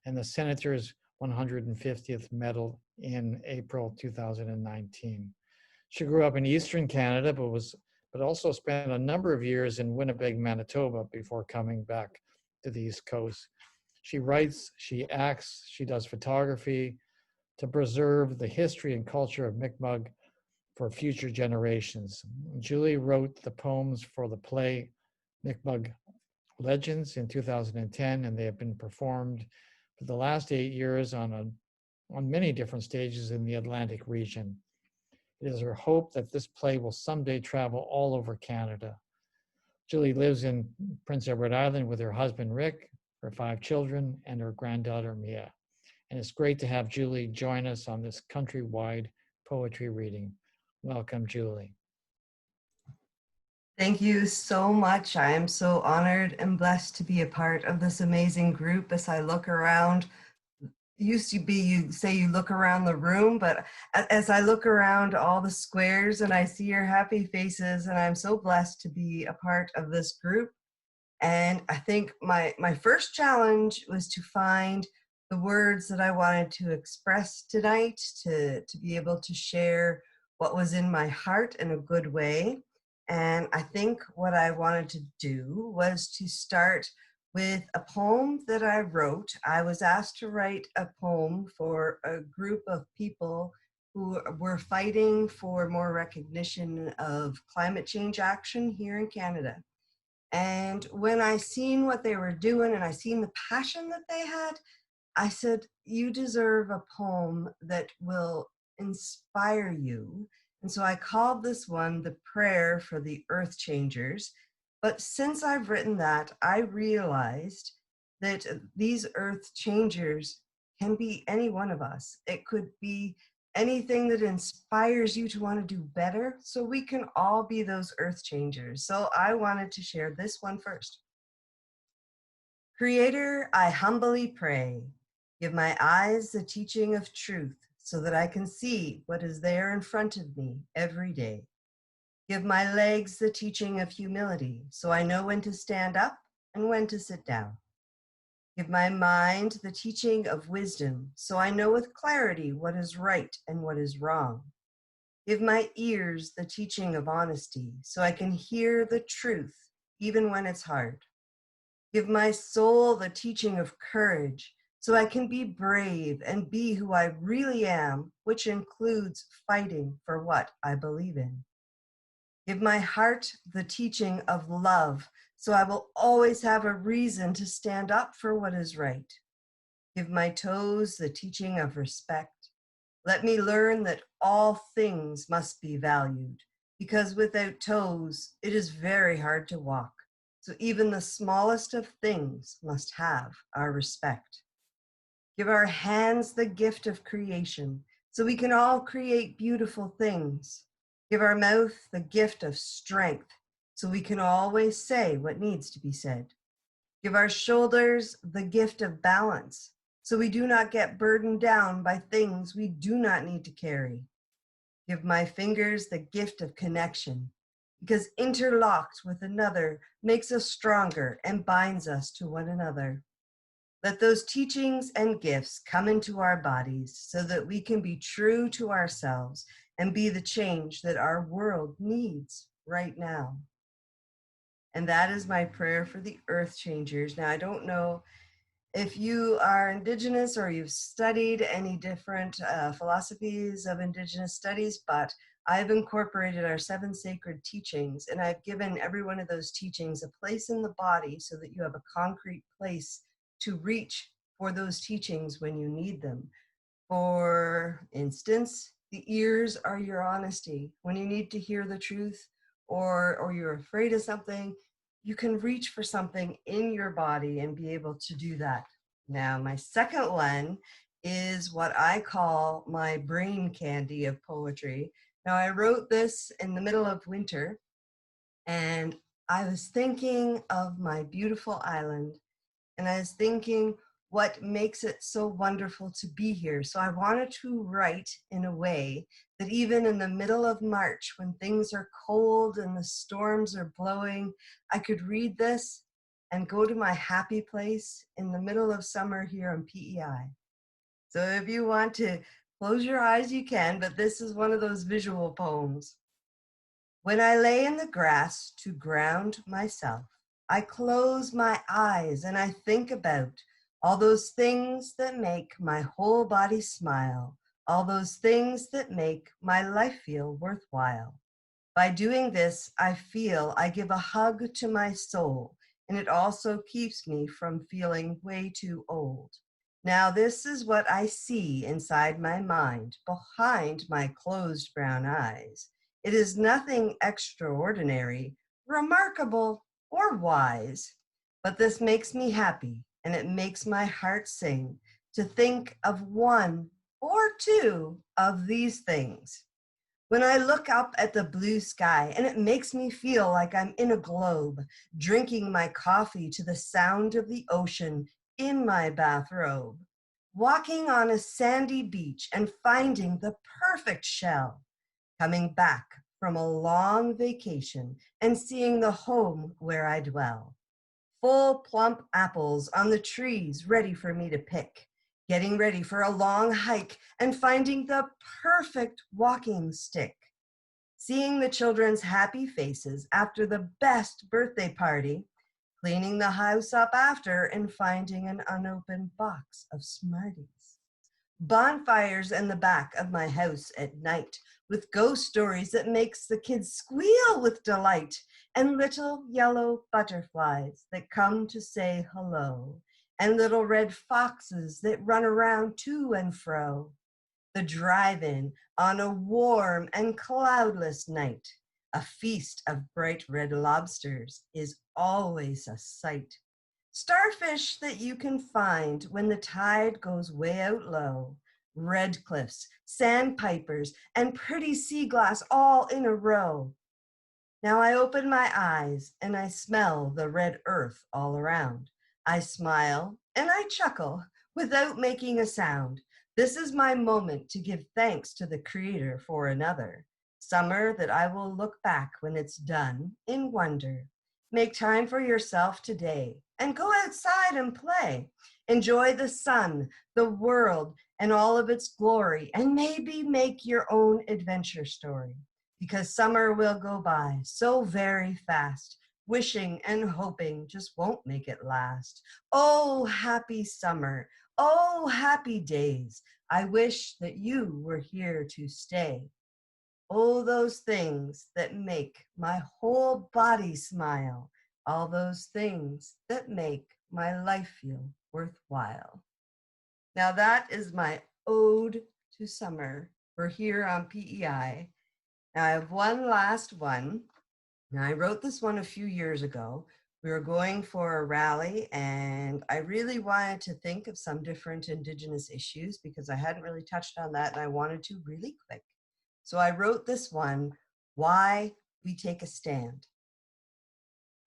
and the Senator's 150th Medal in April 2019. She grew up in Eastern Canada, but also spent a number of years in Winnipeg, Manitoba before coming back to the East Coast. She writes, she acts, she does photography to preserve the history and culture of Mi'kmaq for future generations. Julie wrote the poems for the play Mi'kmaq Legends in 2010, and they have been performed for the last 8 years on many different stages in the Atlantic region. It is her hope that this play will someday travel all over Canada. Julie lives in Prince Edward Island with her husband, Rick, her 5 children, and her granddaughter, Mia. And it's great to have Julie join us on this countrywide poetry reading. Welcome, Julie. Thank you so much. I am so honored and blessed to be a part of this amazing group. As I look around, used to be you say you look around the room, but as I look around all the squares and I see your happy faces, and I'm so blessed to be a part of this group. And I think my first challenge was to find the words that I wanted to express tonight, to be able to share what was in my heart in a good way. And I think what I wanted to do was to start with a poem that I wrote. I was asked to write a poem for a group of people who were fighting for more recognition of climate change action here in Canada. And when I seen what they were doing and I seen the passion that they had, I said, you deserve a poem that will inspire you. And so I called this one The Prayer for the Earth Changers. But since I've written that, I realized that these earth changers can be any one of us. It could be anything that inspires you to want to do better. So we can all be those earth changers. So I wanted to share this one first. Creator, I humbly pray, give my eyes the teaching of truth so that I can see what is there in front of me every day. Give my legs the teaching of humility so I know when to stand up and when to sit down. Give my mind the teaching of wisdom so I know with clarity what is right and what is wrong. Give my ears the teaching of honesty so I can hear the truth even when it's hard. Give my soul the teaching of courage so I can be brave and be who I really am, which includes fighting for what I believe in. Give my heart the teaching of love so I will always have a reason to stand up for what is right. Give my toes the teaching of respect. Let me learn that all things must be valued, because without toes, it is very hard to walk. So even the smallest of things must have our respect. Give our hands the gift of creation so we can all create beautiful things. Give our mouth the gift of strength so we can always say what needs to be said. Give our shoulders the gift of balance so we do not get burdened down by things we do not need to carry. Give my fingers the gift of connection because interlocked with another makes us stronger and binds us to one another. Let those teachings and gifts come into our bodies so that we can be true to ourselves and be the change that our world needs right now. And that is my prayer for the earth changers. Now, I don't know if you are Indigenous or you've studied any different philosophies of Indigenous studies, but I've incorporated our 7 sacred teachings, and I've given every one of those teachings a place in the body so that you have a concrete place to reach for those teachings when you need them. For instance, the ears are your honesty. When you need to hear the truth or you're afraid of something, you can reach for something in your body and be able to do that. Now, my second one is what I call my brain candy of poetry. Now, I wrote this in the middle of winter, and I was thinking of my beautiful island, and I was thinking what makes it so wonderful to be here. So I wanted to write in a way that even in the middle of March, when things are cold and the storms are blowing, I could read this and go to my happy place in the middle of summer here on PEI. So if you want to close your eyes, you can, but this is one of those visual poems. When I lay in the grass to ground myself, I close my eyes and I think about all those things that make my whole body smile, all those things that make my life feel worthwhile. By doing this, I feel I give a hug to my soul, and it also keeps me from feeling way too old. Now, this is what I see inside my mind, behind my closed brown eyes. It is nothing extraordinary, remarkable, or wise, but this makes me happy, and it makes my heart sing to think of one or two of these things. When I look up at the blue sky, and it makes me feel like I'm in a globe, drinking my coffee to the sound of the ocean in my bathrobe, walking on a sandy beach and finding the perfect shell, coming back from a long vacation and seeing the home where I dwell. Full plump apples on the trees ready for me to pick, getting ready for a long hike and finding the perfect walking stick. Seeing the children's happy faces after the best birthday party, cleaning the house up after and finding an unopened box of Smarties. Bonfires in the back of my house at night with ghost stories that makes the kids squeal with delight, and little yellow butterflies that come to say hello, and little red foxes that run around to and fro. The drive-in on a warm and cloudless night, a feast of bright red lobsters is always a sight. Starfish that you can find when the tide goes way out low, red cliffs, sandpipers, and pretty sea glass all in a row. Now I open my eyes and I smell the red earth all around. I smile and I chuckle without making a sound. This is my moment to give thanks to the Creator for another summer that I will look back when it's done in wonder. Make time for yourself today and go outside and play. Enjoy the sun, the world, and all of its glory, and maybe make your own adventure story. Because summer will go by so very fast. Wishing and hoping just won't make it last. Oh, happy summer. Oh, happy days. I wish that you were here to stay. Oh, those things that make my whole body smile. All those things that make my life feel worthwhile. Now that is my ode to summer. We're here on PEI. Now I have one last one. Now I wrote this one a few years ago. We were going for a rally and I really wanted to think of some different Indigenous issues because I hadn't really touched on that and I wanted to really quick. So I wrote this one, Why We Take a Stand.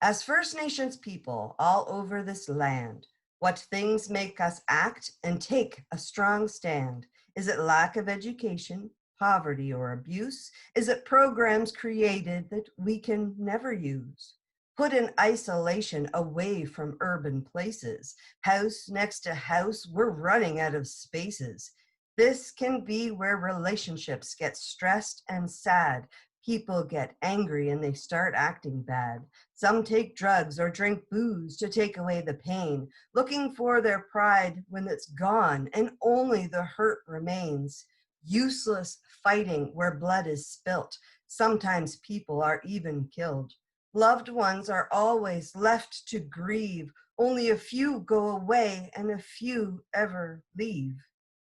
As First Nations people all over this land, what things make us act and take a strong stand? Is it lack of education, poverty, or abuse? Is it programs created that we can never use? Put in isolation away from urban places. House next to house, we're running out of spaces. This can be where relationships get stressed and sad. People get angry and they start acting bad. Some take drugs or drink booze to take away the pain, looking for their pride when it's gone and only the hurt remains. Useless fighting where blood is spilt. Sometimes people are even killed. Loved ones are always left to grieve. Only a few go away and a few ever leave.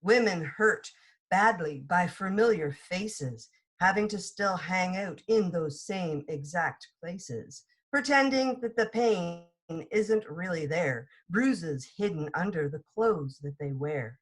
Women hurt badly by familiar faces, having to still hang out in those same exact places, pretending that the pain isn't really there, bruises hidden under the clothes that they wear.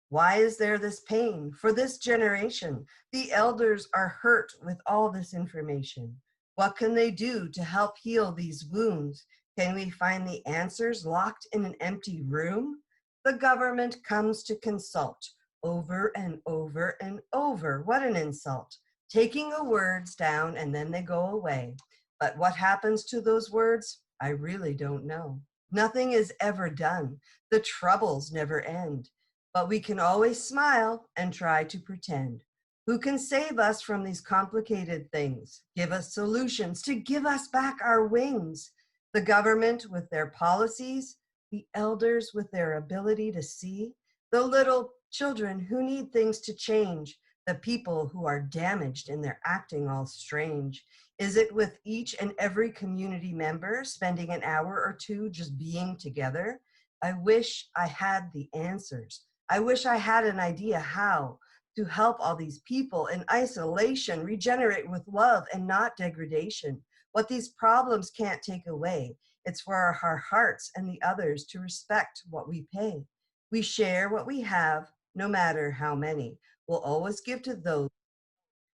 Why is there this pain for this generation? The elders are hurt with all this information. What can they do to help heal these wounds? Can we find the answers locked in an empty room? The government comes to consult over and over and over. What an insult. Taking the words down and then they go away. But what happens to those words? I really don't know. Nothing is ever done. The troubles never end. But we can always smile and try to pretend. Who can save us from these complicated things? Give us solutions to give us back our wings. The government with their policies, the elders with their ability to see, the little children who need things to change, the people who are damaged and they're acting all strange. Is it with each and every community member spending an hour or two just being together? I wish I had the answers. I wish I had an idea how to help all these people in isolation regenerate with love and not degradation. What these problems can't take away, it's for our hearts and the others to respect what we pay. We share what we have, no matter how many. We'll always give to those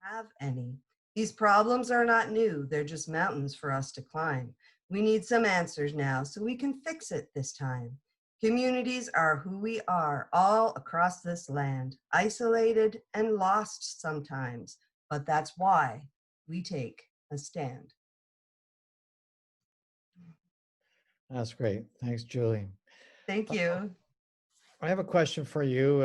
who have any. These problems are not new, they're just mountains for us to climb. We need some answers now so we can fix it this time. Communities are who we are all across this land, isolated and lost sometimes, but that's why we take a stand. That's great. Thanks, Julie. Thank you. I have a question for you.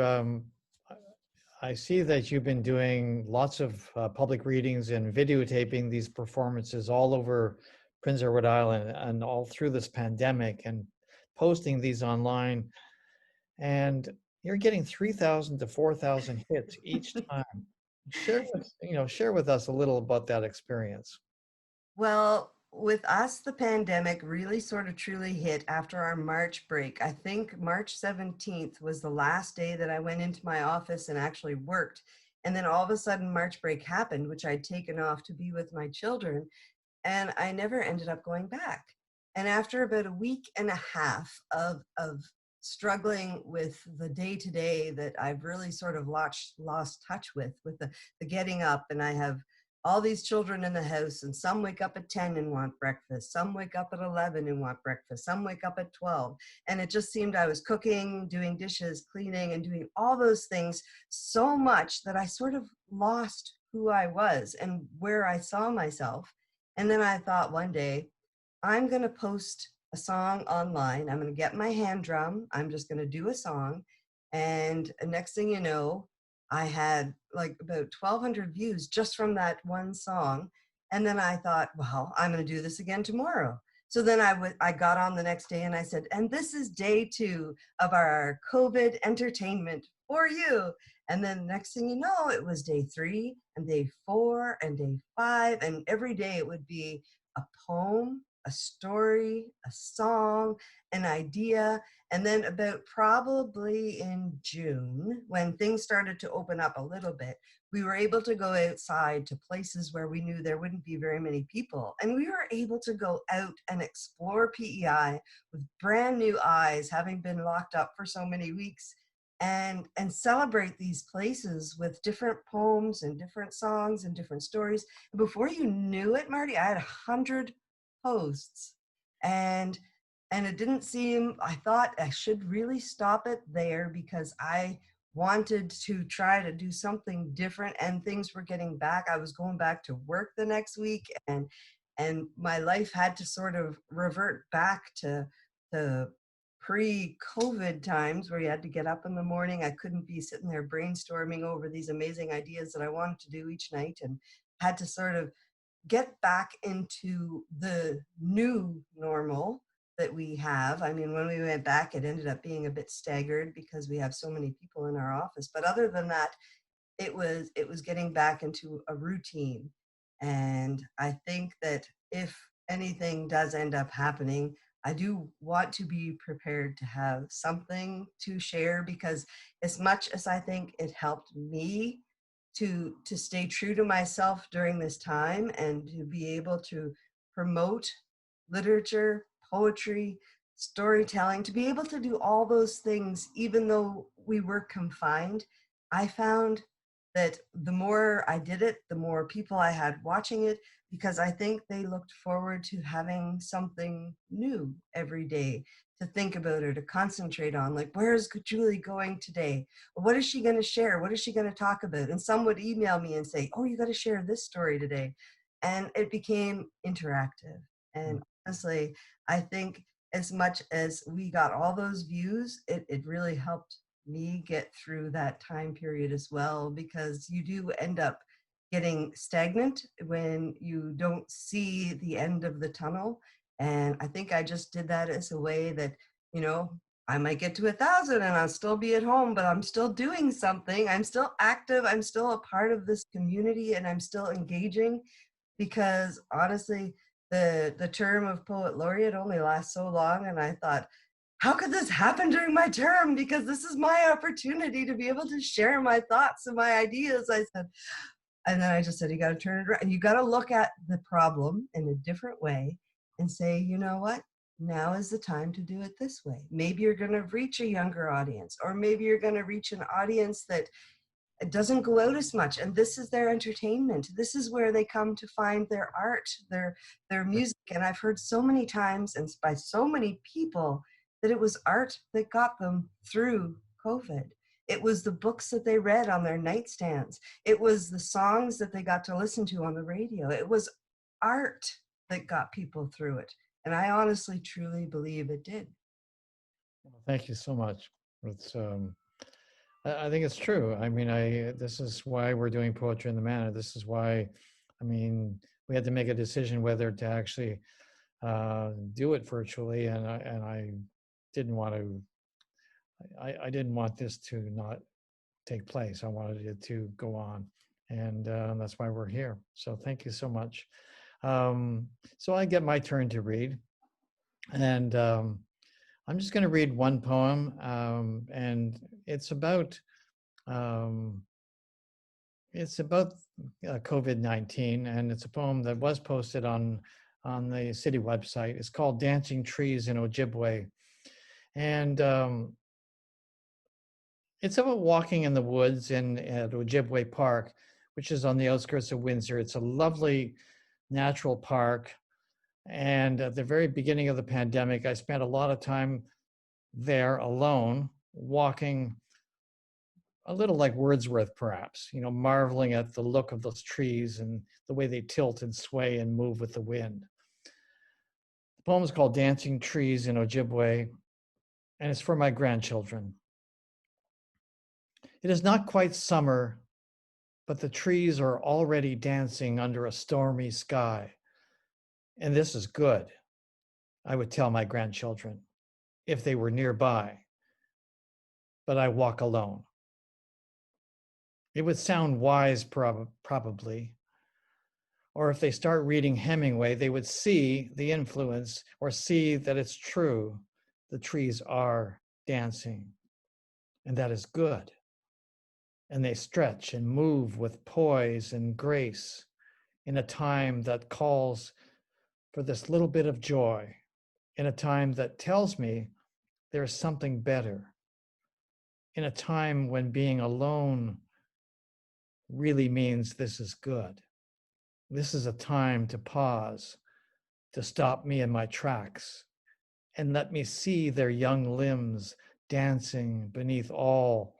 I see that you've been doing lots of public readings and videotaping these performances all over Prince Edward Island and all through this pandemic and posting these online. And you're getting 3,000 to 4,000 hits each time. Share with us a little about that experience. Well, with us, the pandemic really sort of truly hit after our March break. I think March 17th was the last day that I went into my office and actually worked. And then all of a sudden March break happened, which I'd taken off to be with my children. And I never ended up going back. And after about a week and a half of struggling with the day-to-day that I've really sort of lost touch with the getting up, and I have all these children in the house, and some wake up at 10 and want breakfast, some wake up at 11 and want breakfast, some wake up at 12. And it just seemed I was cooking, doing dishes, cleaning, and doing all those things so much that I sort of lost who I was and where I saw myself. And then I thought one day, I'm going to post a song online. I'm going to get my hand drum. I'm just going to do a song. And next thing you know, I had like about 1,200 views just from that one song. And then I thought, well, I'm going to do this again tomorrow. So then I got on the next day and I said, and this is day 2 of our COVID entertainment for you. And then next thing you know, it was day 3 and day 4 and day 5. And every day it would be a poem, a story, a song, an idea. And then about probably in June, when things started to open up a little bit, we were able to go outside to places where we knew there wouldn't be very many people. And we were able to go out and explore PEI with brand new eyes, having been locked up for so many weeks, and celebrate these places with different poems and different songs and different stories. And before you knew it, Marty, I had 100 posts. And it didn't seem, I thought I should really stop it there because I wanted to try to do something different, and things were getting back. I was going back to work the next week, and my life had to sort of revert back to the pre-COVID times where you had to get up in the morning. I couldn't be sitting there brainstorming over these amazing ideas that I wanted to do each night, and had to sort of get back into the new normal that we have. I mean, when we went back, it ended up being a bit staggered because we have so many people in our office. But other than that, it was getting back into a routine. And I think that if anything does end up happening, I do want to be prepared to have something to share, because as much as I think it helped me to stay true to myself during this time and to be able to promote literature, poetry, storytelling, to be able to do all those things, even though we were confined, I found that the more I did it, the more people I had watching it, because I think they looked forward to having something new every day to think about or to concentrate on. Like, where's Julie going today? What is she going to share? What is she going to talk about? And some would email me and say, oh, you got to share this story today. And it became interactive. And honestly, I think as much as we got all those views, it really helped me get through that time period as well, because you do end up getting stagnant when you don't see the end of the tunnel. And I think I just did that as a way that, you know, I might get to 1,000 and I'll still be at home, but I'm still doing something. I'm still active. I'm still a part of this community, and I'm still engaging, because honestly, the term of poet laureate only lasts so long. And I thought, how could this happen during my term? Because this is my opportunity to be able to share my thoughts and my ideas. I said, and then I just said, you got to turn it around. And you got to look at the problem in a different way and say, you know what? Now is the time to do it this way. Maybe you're going to reach a younger audience, or maybe you're going to reach an audience that doesn't go out as much, and this is their entertainment. This is where they come to find their art, their music. And I've heard so many times and by so many people that it was art that got them through COVID. It was the books that they read on their nightstands. It was the songs that they got to listen to on the radio. It was art that got people through it. And I honestly, truly believe it did. Well, thank you so much. It's, I think it's true. I mean, this is why we're doing Poetry in the Manor. This is why, I mean, we had to make a decision whether to actually do it virtually, and I didn't want to. I didn't want this to not take place. I wanted it to go on, and that's why we're here. So thank you so much. So I get my turn to read, and I'm just going to read one poem, and it's about COVID-19, and it's a poem that was posted on the city website. It's called "Dancing Trees in Ojibwe," and it's about walking in the woods at Ojibwe Park, which is on the outskirts of Windsor. It's a lovely natural park. And at the very beginning of the pandemic, I spent a lot of time there alone, walking a little like Wordsworth, perhaps, you know, marveling at the look of those trees and the way they tilt and sway and move with the wind. The poem is called "Dancing Trees in Ojibwe," and it's for my grandchildren. It is not quite summer, but the trees are already dancing under a stormy sky. And this is good, I would tell my grandchildren, if they were nearby. But I walk alone. It would sound wise, probably. Or if they start reading Hemingway, they would see the influence, or see that it's true. The trees are dancing, and that is good. And they stretch and move with poise and grace in a time that calls for this little bit of joy, in a time that tells me there's something better, in a time when being alone really means this is good. This is a time to pause, to stop me in my tracks, and let me see their young limbs dancing beneath all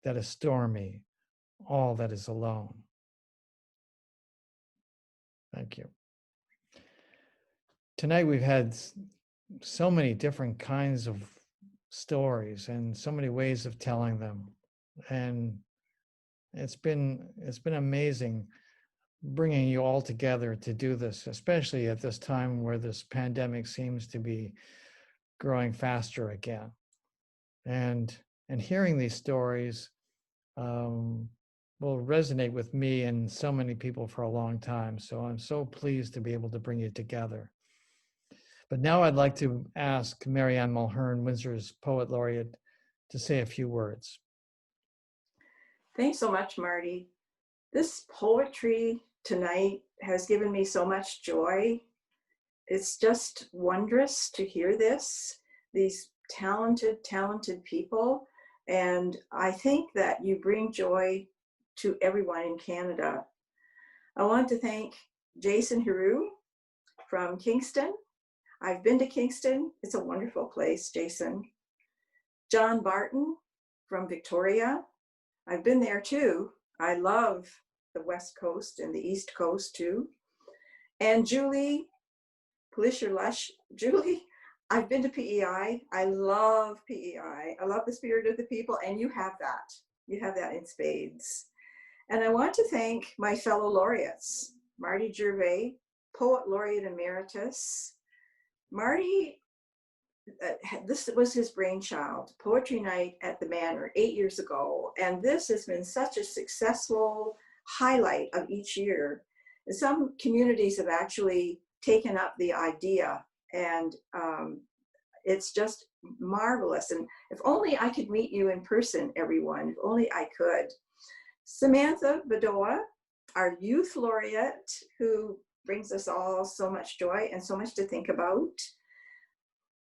that is stormy, all that is alone. Thank you. Tonight we've had so many different kinds of stories and so many ways of telling them. And it's been amazing bringing you all together to do this, especially at this time where this pandemic seems to be growing faster again. And hearing these stories will resonate with me and so many people for a long time. So I'm so pleased to be able to bring you together. But now I'd like to ask Marianne Mulhern, Windsor's Poet Laureate, to say a few words. Thanks so much, Marty. This poetry tonight has given me so much joy. It's just wondrous to hear these talented people. And I think that you bring joy to everyone in Canada. I want to thank Jason Heroux from Kingston. I've been to Kingston. It's a wonderful place, Jason. John Barton from Victoria. I've been there too. I love the West Coast and the East Coast too. And Julie Pellissier-Lush. Julie, I've been to PEI. I love PEI. I love the spirit of the people, and you have that. You have that in spades. And I want to thank my fellow laureates, Marty Gervais, Poet Laureate Emeritus. Marty, this was his brainchild, Poetry Night at the Manor 8 years ago. And this has been such a successful highlight of each year. And some communities have actually taken up the idea, and it's just marvelous. And if only I could meet you in person, everyone, if only I could. Samantha Bedoa, our youth laureate, who brings us all so much joy and so much to think about.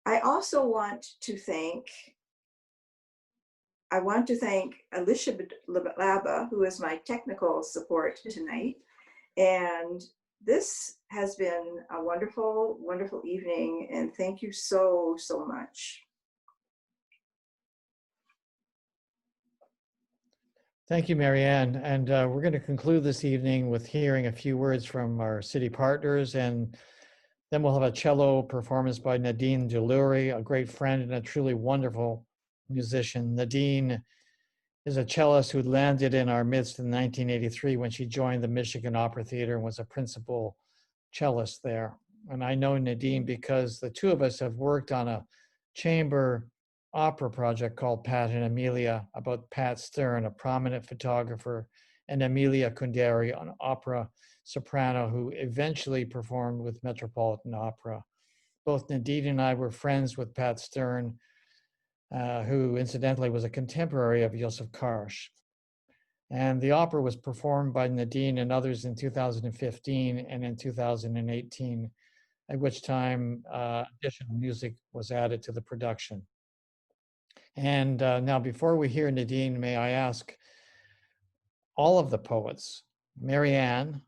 I also want to thank Alicia Laba, who is my technical support tonight. And this has been a wonderful, wonderful evening. And thank you so, so much. Thank you, Marianne. And we're going to conclude this evening with hearing a few words from our city partners, and then we'll have a cello performance by Nadine Deleury, a great friend and a truly wonderful musician. Nadine is a cellist who landed in our midst in 1983 when she joined the Michigan Opera Theater and was a principal cellist there. And I know Nadine because the two of us have worked on a chamber opera project called Pat and Amelia, about Pat Stern, a prominent photographer, and Amelia Kunderi, an opera soprano who eventually performed with Metropolitan Opera. Both Nadine and I were friends with Pat Stern, who incidentally was a contemporary of Joseph Karsh. And the opera was performed by Nadine and others in 2015 and in 2018, at which time additional music was added to the production. And now, before we hear Nadine, may I ask all of the poets, Marianne,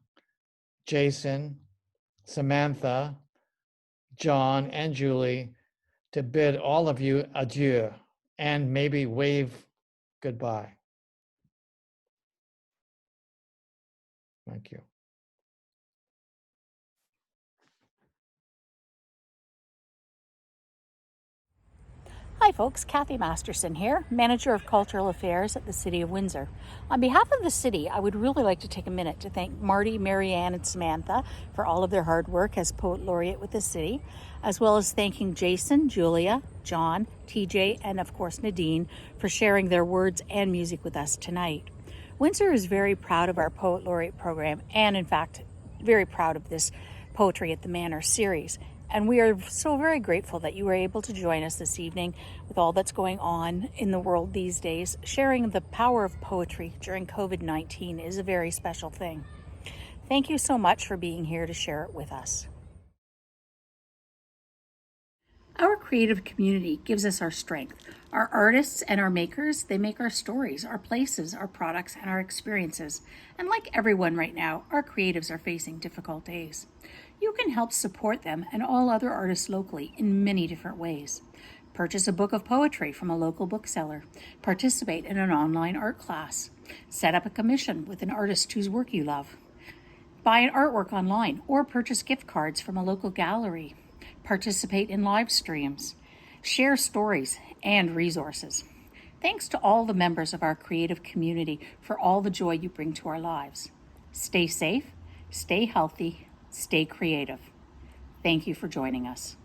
Jason, Samantha, John, and Julie, to bid all of you adieu and maybe wave goodbye. Thank you. Hi folks, Kathy Masterson here, Manager of Cultural Affairs at the City of Windsor. On behalf of the city, I would really like to take a minute to thank Marty, Marianne, and Samantha for all of their hard work as Poet Laureate with the city, as well as thanking Jason, Julia, John, TJ, and of course Nadine for sharing their words and music with us tonight. Windsor is very proud of our Poet Laureate program and in fact, very proud of this Poetry at the Manor series. And we are so very grateful that you were able to join us this evening with all that's going on in the world these days. Sharing the power of poetry during COVID-19 is a very special thing. Thank you so much for being here to share it with us. Our creative community gives us our strength. Our artists and our makers, they make our stories, our places, our products, and our experiences. And like everyone right now, our creatives are facing difficult days. You can help support them and all other artists locally in many different ways. Purchase a book of poetry from a local bookseller. Participate in an online art class. Set up a commission with an artist whose work you love. Buy an artwork online or purchase gift cards from a local gallery. Participate in live streams. Share stories and resources. Thanks to all the members of our creative community for all the joy you bring to our lives. Stay safe, stay healthy, stay creative. Thank you for joining us.